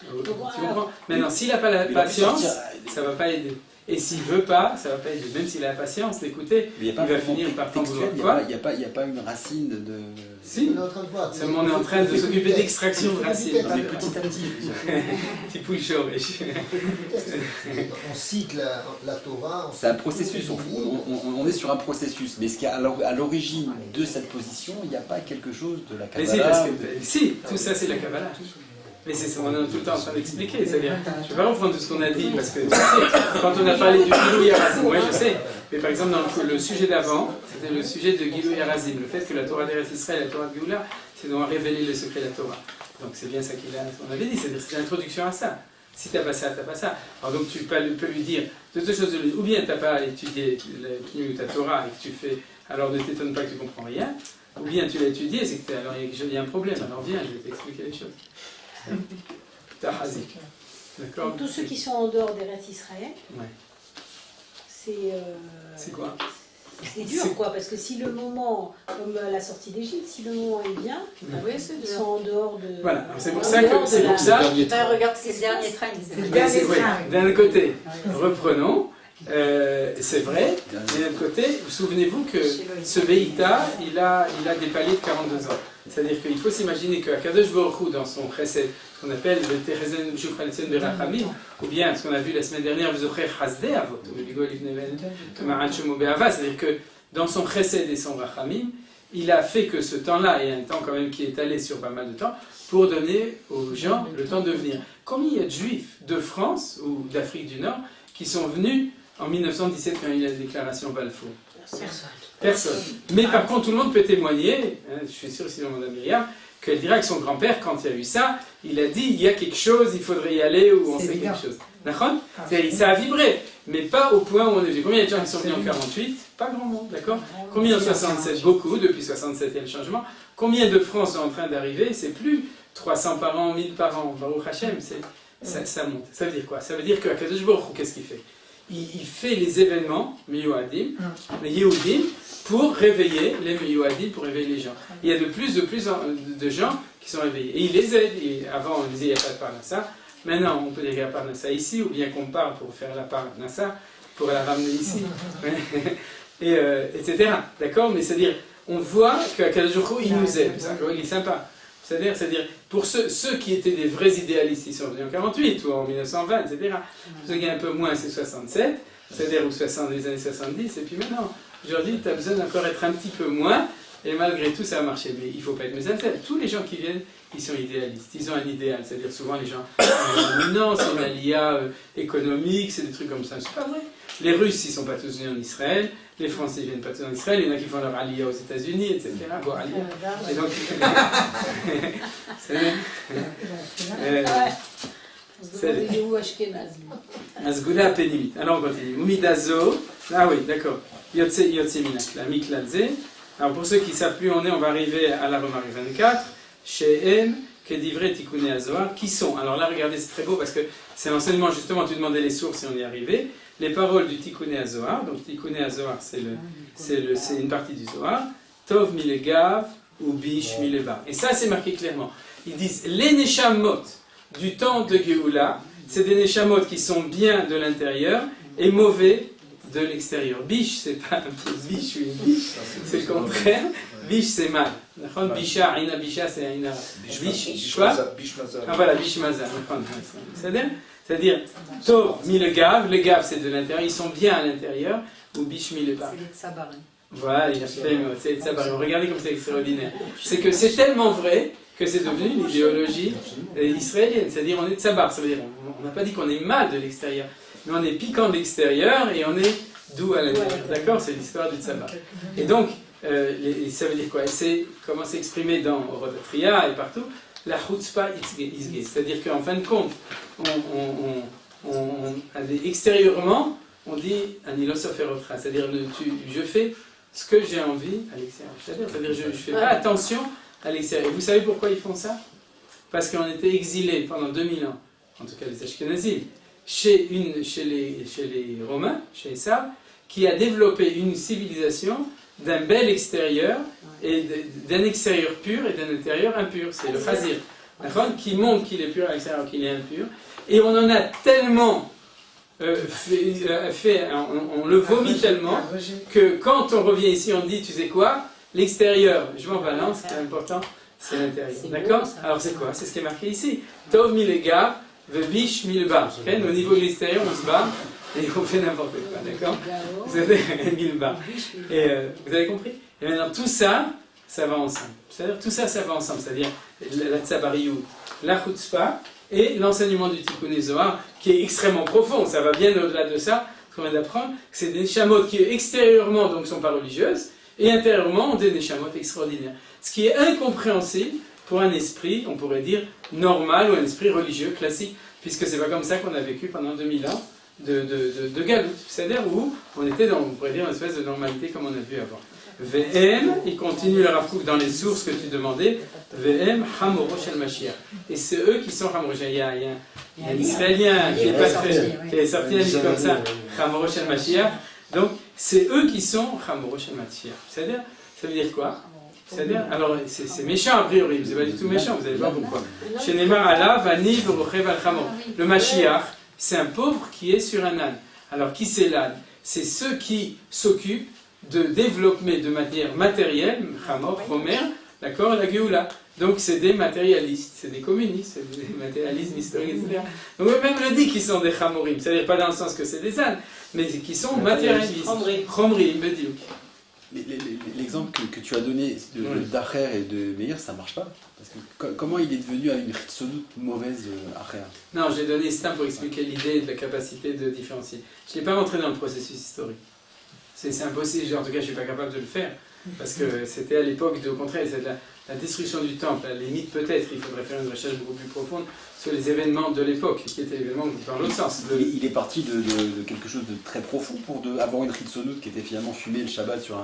tu comprends? Maintenant, s'il n'a pas la patience, ça ne va pas aider. Et s'il ne veut pas, ça ne va pas aider. Même s'il a la patience d'écouter, il va finir par t'en vouloir. Il n'y a pas une racine de... Si, seulement on est en train de s'occuper d'extraction de racines. Petit à petit. Petit pouille-chaud. On cite la Torah. C'est un processus, on est sur un processus. Mais est-ce qu'à l'origine de cette position, il n'y a pas quelque chose de la Kabbalah? Si, tout ça c'est la Kabbalah. Mais c'est on est tout le temps en train d'expliquer, c'est-à-dire, je ne vais pas reprendre tout ce qu'on a dit, parce que tu sais, quand on a parlé du Gilou Yarazim, oui je sais, mais par exemple dans le sujet d'avant, c'était le sujet de Gilou Yarazim, le fait que la Torah d'Eretz Israël et la Torah de Géoula, c'est de révéler le secret de la Torah. Donc c'est bien ça qu'on avait dit, c'est-à-dire c'est l'introduction à ça. Si tu n'as pas ça, tu n'as pas ça. Alors donc tu peux lui dire deux choses, ou bien tu n'as pas étudié ta Torah et que tu fais, alors ne t'étonne pas que tu ne comprends rien, ou bien tu l'as étudié, c'est que alors il y a un problème, alors viens, je vais t'expliquer les choses. Tahazik. D'accord. Tous ceux qui sont en dehors d'Eretz Israël, ouais. C'est quoi? C'est dur, quoi, parce que si le moment, comme la sortie d'Égypte, si le moment est bien, ils sont en dehors de... Voilà, c'est pour ça que... C'est pour ça... Regarde ces derniers trains. D'un côté, reprenons, c'est vrai, mais d'un côté, souvenez-vous que ce Beïta, il a des paliers de 42 ans. C'est-à-dire qu'il faut s'imaginer qu'Akadosh Baruch Hu, dans son chesed, ce qu'on appelle le Terezen Shufranetzen Berachamim, ou bien ce qu'on a vu la semaine dernière, V'zocher Hasdei Avot, c'est-à-dire que dans son chesed et son rachamim, il a fait que ce temps-là est un temps quand même qui est étalé sur pas mal de temps pour donner aux gens le temps de venir. Combien il y a de juifs de France ou d'Afrique du Nord qui sont venus en 1917 quand il y a la déclaration Balfour? Personne. Mais par contre, tout le monde peut témoigner, hein, je suis sûr ici dans mon ami Myriam, qu'elle dira que son grand-père, quand il a vu ça, il a dit il y a quelque chose, il faudrait y aller, ou on sait quelque chose. D'accord ? Ça a vibré, mais pas au point où on est venu. Combien de gens qui sont venus en 48 ? Pas grand monde, d'accord ? Combien en 67 ? Beaucoup, depuis 67 il y a le changement. Combien de France sont en train d'arriver ? C'est plus 300 par an, 1000 par an. Baruch Hashem, ça monte. Ça veut dire quoi ? Ça veut dire qu'Akadosh Baruch Hu, qu'est-ce qu'il fait ? Il fait les événements, Miyuadim, les Yehudim, pour réveiller les Miyuadim, pour réveiller les gens. Il y a de plus de gens qui sont réveillés. Et il les aide. Et avant, on disait il n'y a pas de Parnassa. Maintenant, on peut dire qu'il y a Parnassa ici, ou bien qu'on parle pour faire la Parnassa, pour la ramener ici. Etc. D'accord ? Mais c'est-à-dire, on voit qu'Akadosh Baruch Hu, il nous aide. Il est sympa. C'est-à-dire, pour ceux qui étaient des vrais idéalistes, ils sont venus en 48 ou en 1920, etc. Ceux qui ont un peu moins, c'est 67, c'est-à-dire les années 70, et puis maintenant, aujourd'hui, tu as besoin d'encore être un petit peu moins, et malgré tout, ça a marché. Mais il ne faut pas être mésantel. Tous les gens qui viennent, ils sont idéalistes, ils ont un idéal, c'est-à-dire souvent les gens, non, c'est une alia économique, c'est des trucs comme ça, c'est pas vrai. Les Russes, ils ne sont pas tous venus en Israël, les Français ne viennent pas tous en Israël, il y en a qui font leur alia aux États-Unis, etc. Bon, alia. Et donc, Asgouda Pénimit. Alors on continue. Umidazo. Ah oui, d'accord. Yotse Minak. La Miklalze. Alors pour ceux qui ne savent plus où on va arriver à la remarque 24. She'em Kedivre Tikkuné Azohar. Qui sont? Alors là, regardez, c'est très beau parce que c'est l'enseignement, justement, tu demandais les sources et on y est arrivé. Les paroles du Tikkuné Azohar. Donc Tikkuné Azohar, c'est une partie du Zohar. Tov Milegav ou Bish Mileba. Et ça, c'est marqué clairement. Ils disent les Neshamot du temps de Géoula, c'est des Neshamot qui sont bien de l'intérieur et mauvais de l'extérieur. Bish, c'est pas un peu biche ou une biche, c'est le contraire. Bish, c'est mal. Bisha, Aina Bisha, c'est Aina. Bish, quoi? Ah voilà, Bish Mazal. C'est-à-dire, Tov, Milegav, le Gav, c'est de l'intérieur, ils sont bien à l'intérieur, ou Bish, Mileba. C'est les tsabarim. Voilà, il a fait, c'est les tsabarim. Regardez comme c'est extraordinaire. C'est que c'est tellement vrai que c'est devenu une idéologie israélienne, c'est-à-dire on est tsabar, ça veut dire on n'a pas dit qu'on est mal de l'extérieur, mais on est piquant de l'extérieur et on est doux à l'intérieur, d'accord? C'est l'histoire du tsabar. Et donc, ça veut dire quoi? C'est comment c'est exprimé dans Rodatria et partout, la chutzpah isge, c'est-à-dire qu'en fin de compte, extérieurement, on dit anilosoferotra, c'est-à-dire je fais ce que j'ai envie à l'extérieur, c'est-à-dire je ne fais pas attention à l'extérieur. Et vous savez pourquoi ils font ça? Parce qu'on était exilés pendant 2000 ans, en tout cas les Ashkenazim, chez les Romains, chez Esav, qui a développé une civilisation d'un bel extérieur, et d'un extérieur pur et d'un intérieur impur. C'est le Khazir, qui montre qu'il est pur à l'extérieur, qu'il est impur. Et on en a tellement on le vomit tellement, que quand on revient ici, on dit, tu sais quoi? L'extérieur, je m'en balance, ce qui est important, c'est l'intérieur. D'accord? Alors c'est quoi? C'est ce qui est marqué ici. Tov milegav, vebish milba. Au niveau de l'extérieur, on se bat et on fait n'importe quoi. D'accord? Vous avez milba. Et vous avez compris? Et maintenant, tout ça, ça va ensemble. C'est-à-dire, tout ça, ça va ensemble. C'est-à-dire, la tsabariyut, la chutzpah et l'enseignement du Tikkuné Zohar, qui est extrêmement profond. Ça va bien au-delà de ça, ce qu'on vient d'apprendre. C'est des neshamot qui, extérieurement, donc, ne sont pas religieuses. Et intérieurement, on a des neshamot extraordinaires. Ce qui est incompréhensible pour un esprit, on pourrait dire, normal ou un esprit religieux, classique, puisque c'est pas comme ça qu'on a vécu pendant 2000 ans de galoute. C'est-à-dire où on était dans, on pourrait dire, une espèce de normalité comme on a vu avant. VM, il continue le Rav Kook dans les sources que tu demandais, VM, Hamoro Shel Mashiach. Et c'est eux qui sont Hamoro Shel. Il y a un Israélien qui est sorti un livre comme ça, Hamoro Shel Mashiach. Donc, c'est eux qui sont Hamoro Shel Mashiach. C'est-à-dire, ça veut dire quoi? C'est-à-dire, alors, c'est méchant a priori, c'est pas du tout méchant, vous allez voir pourquoi. Chez Neymar Allah, Vani, Vorochev Al-Hamor. Le Mashiach, c'est un pauvre qui est sur un âne. Alors, qui c'est l'âne? C'est ceux qui s'occupent de développer de manière matérielle, Hamor, Homer, d'accord, la Géoula. Donc, c'est des matérialistes, c'est des communistes, c'est des matérialistes historiques, etc. Donc, eux-mêmes le dit qu'ils sont des Hamorim, c'est-à-dire pas dans le sens que c'est des ânes, mais qui sont matérialistes. Chomrim, Bediuk. Mais l'exemple que tu as donné d'Acher et de Meir, ça marche pas. Parce que comment il est devenu à une Ritsonout mauvaise Acher? Non, j'ai donné ça pour expliquer l'idée de la capacité de différencier. Je n'ai pas rentré dans le processus historique. C'est impossible, en tout cas je ne suis pas capable de le faire. Parce que c'était à l'époque, au contraire, c'est la destruction du temple, la limite peut-être, il faudrait faire une recherche beaucoup plus profonde sur les événements de l'époque, qui étaient événements dans l'autre sens. Il est parti de quelque chose de très profond pour avoir une Ritsonout qui était finalement fumer le Shabbat sur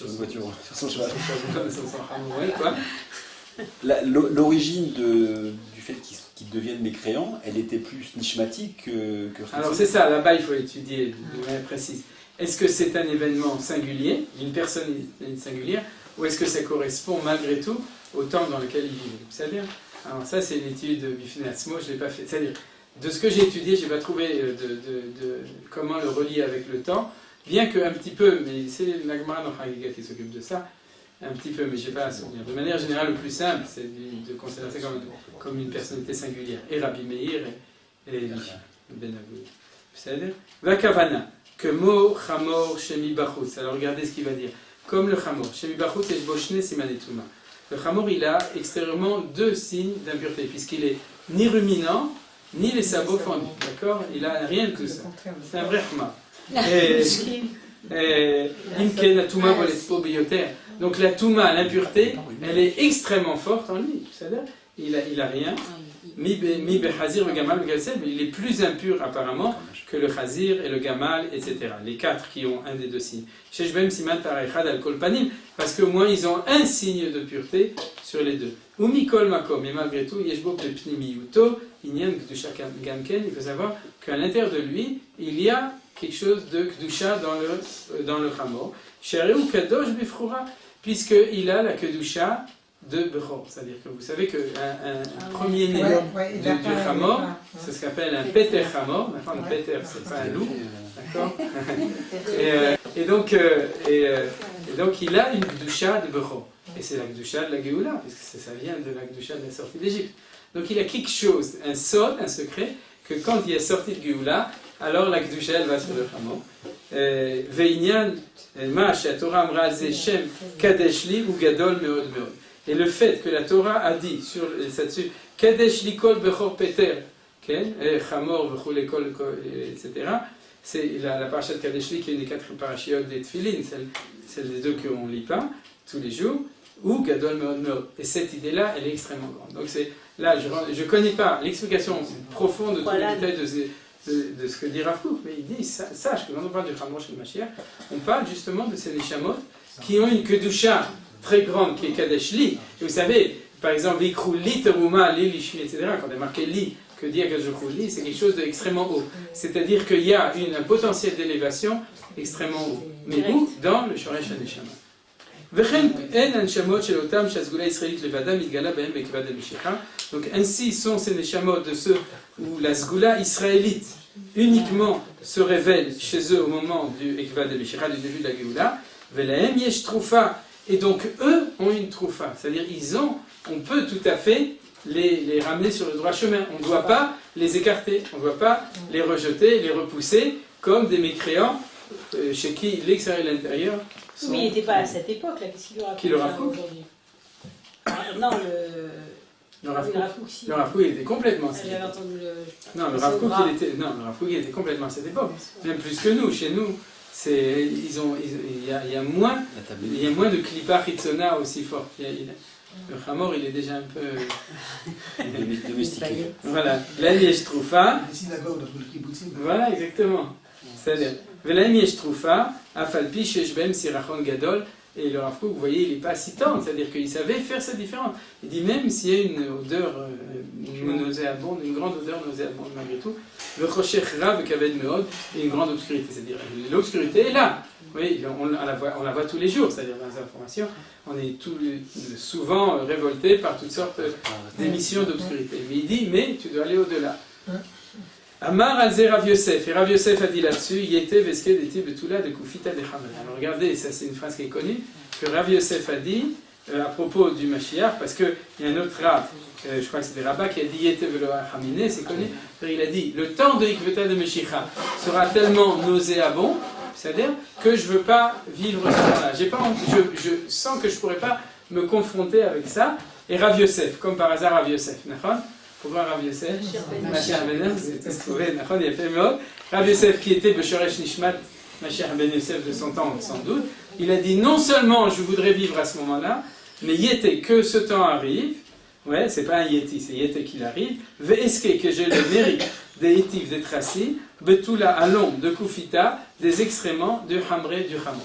une voiture, sur son cheval. L'origine du fait qu'ils deviennent mécréants, elle était plus nishmatique que Alors c'est ça, là-bas il faut étudier de manière précise. Est-ce que c'est un événement singulier, une personne singulière, ou est-ce que ça correspond malgré tout au temps dans lequel il vivait? C'est-à-dire, alors ça c'est une étude Bifnei Atzmo, je ne l'ai pas fait. C'est-à-dire, de ce que j'ai étudié, je n'ai pas trouvé comment le relier avec le temps, bien qu'un petit peu, mais c'est l'Agmara dans Chagiga qui s'occupe de ça, un petit peu, mais je n'ai pas à souvenir. De manière générale, le plus simple, c'est de considérer ça comme une personnalité singulière. Et Rabbi Meir et Ben Abou. C'est-à-dire, Vakavana, que Mo Chamor Shemi Bachutz. Alors regardez ce qu'il va dire. Comme le Chamor, Shemi Bachutz et Boshne Simanetuma. Le Chamor, il a extérieurement 2 signes d'impureté, puisqu'il est ni ruminant, ni les sabots fendus. D'accord? Il n'a rien de tout ça. C'est un vrai Chamor. Donc la Touma, l'impureté, elle est extrêmement forte en lui. C'est-à-dire, il a rien. Mi Behazir, le Gamal, le Galsel, mais il est plus impur apparemment que le Chazir et le Gamal, etc. Les 4 qui ont un des 2 signes. Sheshbem Siman Tarechad al Kolpanim, parce qu'au moins ils ont un signe de pureté sur les 2. Ou Mikol Makom, et malgré tout, Yeshbok de Pnimiyuto, Inyan Kdusha Gamken, il faut savoir qu'à l'intérieur de lui, il y a quelque chose de Kdusha dans le Chamor. Shereu Kadosh Bifrura, puisqu'il a la Kedusha de Bechor. C'est-à-dire que vous savez qu'un premier-né du Chamor, c'est ce qu'on appelle un Peter Chamor. Maintenant, le Peter, c'est pas un loup. D'accord. Et donc, il a une Kedusha de Bechor. Et c'est la Kedusha de la Géoula, puisque ça vient de la Kedusha de la sortie d'Égypte. Donc il a quelque chose, un sod, un secret, que quand il est sorti de Géoula, alors la Kedusha, elle va sur le Chamor. Ve'inyan, ma Torah amra al ze shem kadesh li ou gadol meod meod. Et le fait que la Torah a dit sur là-dessus kadesh li kol bechor peter, chamor v'chule kol, etc. C'est la parasha de Kadesh li qui est une des 4 parashiotes des Tfilin, celle des 2 qu'on ne lit pas tous les jours, ou gadol meod meod. Et cette idée-là, elle est extrêmement grande. Donc là, je ne connais pas l'explication profonde de tous les détails de ce que dit Rav Kook, mais il dit, sache que quand on parle du Chamor chez le Mashiach, on parle justement de ces Neshamot qui ont une Kedusha très grande qui est Kadesh Li. Et vous savez, par exemple, Vikrou Li Teruma, Li Lishmi, etc., quand on a marqué Li, que dit Akadosh Li, c'est quelque chose d'extrêmement haut. C'est-à-dire qu'il y a un potentiel d'élévation extrêmement haut. Mais où? Dans le Shoresh HaNeshama. Donc ainsi sont ces neshamot de ceux où la sgoula israélite uniquement se révèle chez eux au moment du Ekvad el-Mishra, du début de la Géoula. Velahem yesh troufa, et donc eux ont une troufa, c'est-à-dire on peut tout à fait les ramener sur le droit chemin. On ne doit pas les écarter, on ne doit pas les rejeter, les repousser comme des mécréants chez qui l'extérieur et l'intérieur. Mais il n'était pas à cette époque-là, qu'est-ce qu'il leur a fait aujourd'hui? Non, le Rav Kook, il était complètement à cette époque. Non, le Rav Kook, il était complètement à cette époque. Même plus que nous. Chez nous, il y a moins de Klippa Chitzona aussi fort. Le Chamor, il est déjà un peu domestiqué. Voilà. Là, il y a Shtroufa. Voilà, exactement. C'est-à-dire, Velaim yesh troufa, afalpi sheshbem sirachon gadol, et le Rav Kook, vous voyez, il n'est pas si tendre, c'est-à-dire qu'il savait faire cette différence. Il dit même s'il y a une odeur nauséabonde, une grande odeur nauséabonde malgré tout, le choshech rav kaved meod, et une grande obscurité, c'est-à-dire l'obscurité est là. Vous voyez, on la voit tous les jours, c'est-à-dire dans les informations, on est souvent révolté par toutes sortes d'émissions d'obscurité. Mais il dit, mais tu dois aller au-delà. Amar al-Zé Rav Yosef, et Rav Yosef a dit là-dessus, Yete veske d'été betula de Koufita de Hamel. Alors regardez, ça c'est une phrase qui est connue, que Rav Yosef a dit à propos du Mashiach, parce qu'il y a un autre Rav, je crois que c'était Rabat, qui a dit Yete velo Hamine, c'est connu, il a dit, le temps de Ikveta de Meshicha sera tellement nauséabond C'est-à-dire que je ne veux pas vivre ce temps-là. J'ai pas envie, je sens que je ne pourrais pas me confronter avec ça. Et Rav Yosef, comme par hasard Rav Yosef, pourquoi Rav Yosef? Mashiach ben Yosef, vous êtes tous trouvés, il a fait mot. Rav Yosef qui était Beshoresh Nishmat, Mashiach ben Yosef de son temps sans doute, il a dit non seulement je voudrais vivre à ce moment-là, mais yété que ce temps arrive, ouais, c'est pas un yéti, c'est yété qu'il arrive, ve'eske que j'ai le mérite des yétifs, des tracis, betula à l'ombre de Koufita, des excréments de Hamré du Hamon.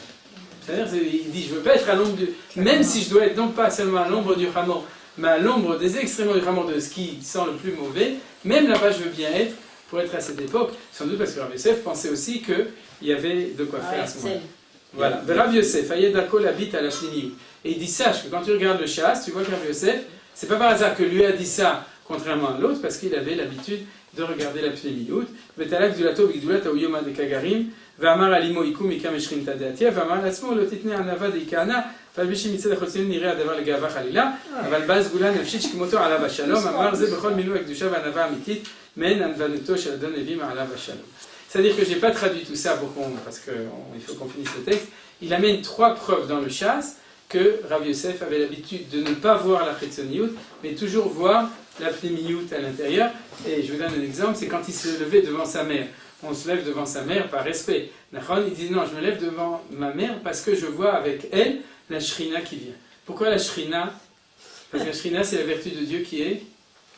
C'est-à-dire, il dit je veux pas être à l'ombre du. Même si je dois être non pas seulement à l'ombre du Hamon, mais à l'ombre des excréments du Hamon, de ce qui sent le plus mauvais, même là-bas je veux bien être, pour être à cette époque, sans doute parce que Rav Yosef pensait aussi qu'il y avait de quoi faire à ce moment-là. Voilà. Rav Yosef, Ayedakol habite à la Shlimiou. Et il dit, sache que quand tu regardes le chasse, tu vois que Rav Yosef, c'est pas par hasard que lui a dit ça, contrairement à l'autre, parce qu'il avait l'habitude de regarder la Pnimiout. Vetalak dulato bigdulat au yoma de kagarim, ve'amar alimo ikum ikam eshrin tadeatia, ve'amar asmo lo titne anava de ikana, falbishi mitzad achotzin nire adavar legava chalila, aval baz gula nefshit shkimoto alava shalom, amar ze bechol milu akdusha v'anava amitit, men anvanuto shel adon evim alava shalom. C'est-à-dire que je n'ai pas traduit tout ça parce qu'il faut qu'on finisse le texte. Il amène 3 preuves dans le chasse que Rav Yosef avait l'habitude de ne pas voir la Chetzoniout, mais toujours voir la Pnimiout à l'intérieur. Et je vous donne un exemple, c'est quand il se levait devant sa mère. On se lève devant sa mère par respect. Il dit non, je me lève devant ma mère parce que je vois avec elle la Shrina qui vient. Pourquoi la Shrina? Parce que la Shrina, c'est la vertu de Dieu qui est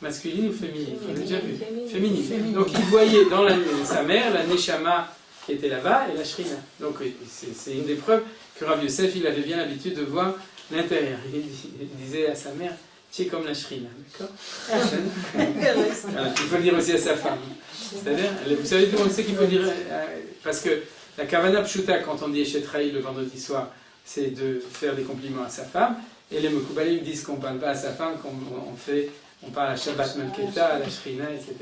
masculine ou féminine? On l'a déjà vu. Féminine. Donc il voyait dans sa mère la Neshama qui était là-bas et la Shrina. Donc c'est une des preuves que Rav Yosef il avait bien l'habitude de voir l'intérieur. Il disait à sa mère, tu es comme la Shrina, d'accord? Voilà. Il faut le dire aussi à sa femme. C'est-à-dire, vous savez tout le monde sait qu'il faut dire, parce que la Kavana Pshuta, quand on dit Eshetraï le vendredi soir, c'est de faire des compliments à sa femme, et les Mekoubalim disent qu'on ne parle pas à sa femme, on parle à Shabbat Malketa, à la Shrina, etc.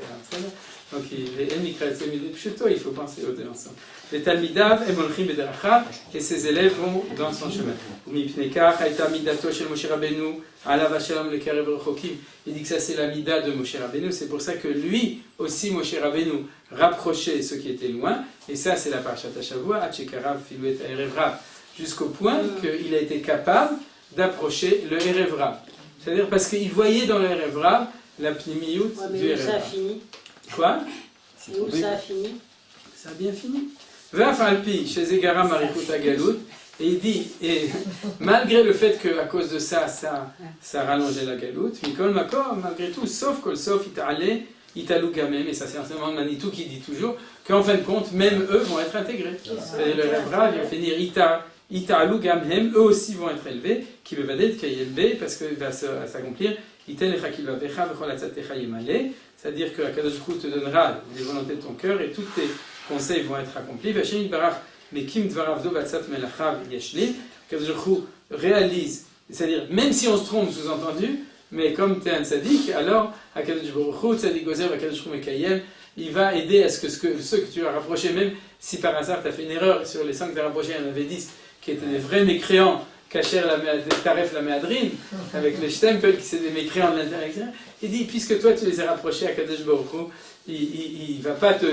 Donc, il faut penser aux deux ensemble. Les Talmidav, Emolchim Bederachav, et ses élèves vont dans son chemin. Il dit que ça c'est la mida de Moshe Rabbeinu, c'est pour ça que lui aussi, Moshe Rabbeinu, rapprochait ceux qui étaient loin, et ça c'est la Parashat Hashavua, Atchekarav, Filouet, Erev Rav, jusqu'au point qu'il a été capable d'approcher le Erev Rav. C'est-à-dire parce qu'il voyait dans le Erev Rav la Pnimiout du Erev Rav. Ça a fini. Quoi? Et où ça a fini? Ça a bien fini. Vafalpi, chez Egara Marichuta Galout, et il dit, et malgré le fait qu'à cause de ça rallongeait la Galout, Mikol Makor, malgré tout, sauf Kol Sof, Italou Gamem, et ça c'est enseignement de Manitou qui dit toujours, qu'en fin de compte, même eux vont être intégrés. Et le Rav Rav, il va finir Italou Gamem, eux aussi vont être élevés, qui veut vadet, Kayelbe, parce qu'il va s'accomplir, Itel Echakil Vavecha, Vecholatzat Yemale, c'est-à-dire que Akadosh Baruch Hu te donnera les volontés de ton cœur et tous tes conseils vont être accomplis. Vachem Yitbarach Mekim Dvaravdo Vatzat Melachav Yeshli. Akadosh Baruch Hu réalise, c'est-à-dire même si on se trompe, sous-entendu, mais comme tu es un tzaddik, alors Akadosh Baruch Hu, Tzadik Gozer, Akadosh Baruch Hu Mekayem, il va aider à ce que ceux que tu as rapprochés, même si par hasard tu as fait une erreur, sur les 5 que tu as rapprochés, il y en avait 10 qui étaient des vrais mécréants, Kacher Taref la Méadrine, avec les Stempel qui sont des mécréants de l'intérieur. Il dit, puisque toi tu les as rapprochés à Kadosh Baruch Hu, il ne va pas te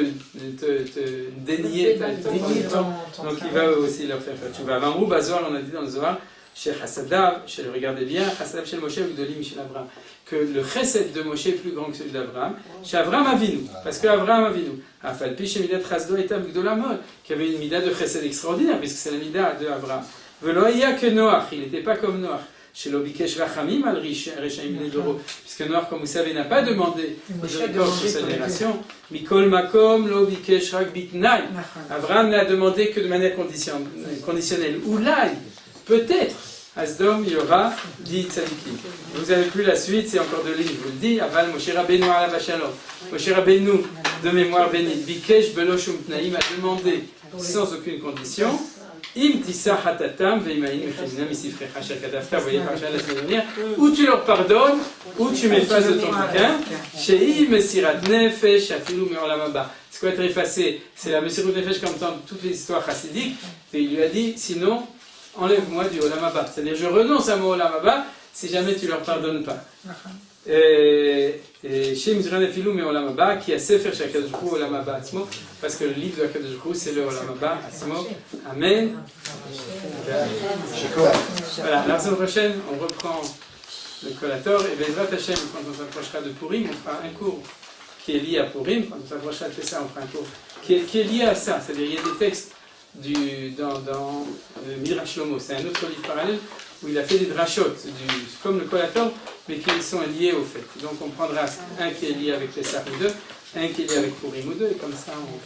dénier donc il va aussi leur faire tu vas Vamrou Bazor, on a dit dans le Zohar, chez Hassadav, regardez bien, Hassadav chez Moshe ou Dolim chez Abraham, que le chesed de Moshe est plus grand que celui d'Abraham, chez Abraham Avinu, parce que Abraham Avinu, Afalpi chez Midat Chasdo et Abgdolamol, qui avait une mida de chesed extraordinaire, puisque c'est la mida de Abraham. Veloïa que Noach, il n'était pas comme Noach. Chez l'Obikesh Rachamim al Rechaim Nedoro, puisque Noach, comme vous savez, n'a pas demandé miséricorde sur sa génération. Mikol Makom, l'Obikesh Rak Bitnai. Abraham n'a demandé que de manière conditionnelle. Oulai, peut-être, Asdom, il y aura dit Tzadikim. Vous avez plus la suite, c'est encore 2 lignes, je vous le dis. Aval Moshe Rabbeinu ala Shalom. Moshe Rabbeinu, de mémoire bénite, Bikesh Beloshum Tnaim, a demandé sans aucune condition. Im tissa hatatam veimaïn mechinam isifrecha shakadafta, vous voyez par la semaine dernière, ou tu leur pardonnes, ou tu m'effaces de ton bouquin. Shei mesirat nefesh afilu me'olam haba. Ce qui va être effacé, c'est la mesirat nefesh comme dans toutes les histoires chassidiques. Et il lui a dit, sinon, enlève-moi du olam haba. C'est-à-dire, je renonce à mon olam haba si jamais tu ne leur pardonnes pas. Shem Zran Afilu Me Olam Haba, qui a Sefer Shel HaKadosh Baruch Hu Olam Haba Atzmo, parce que le livre de HaKadosh Baruch Hu, c'est le Olam Haba Atzmo. Amen. Voilà, la semaine prochaine, on reprend le Kolator, et Bezrat Hashem, quand on s'approchera de Purim, on fera un cours qui est lié à Purim, quand on s'approchera de Pessah, on fera un cours qui est lié à ça, c'est-à-dire il y a des textes dans Midrash Shlomo, c'est un autre livre parallèle, où il a fait des drashot, comme le Kolator, mais qui sont liés au fait. Donc on prendra un qui est lié avec Pessah ou deux, un qui est lié avec Purim ou deux, et comme ça on...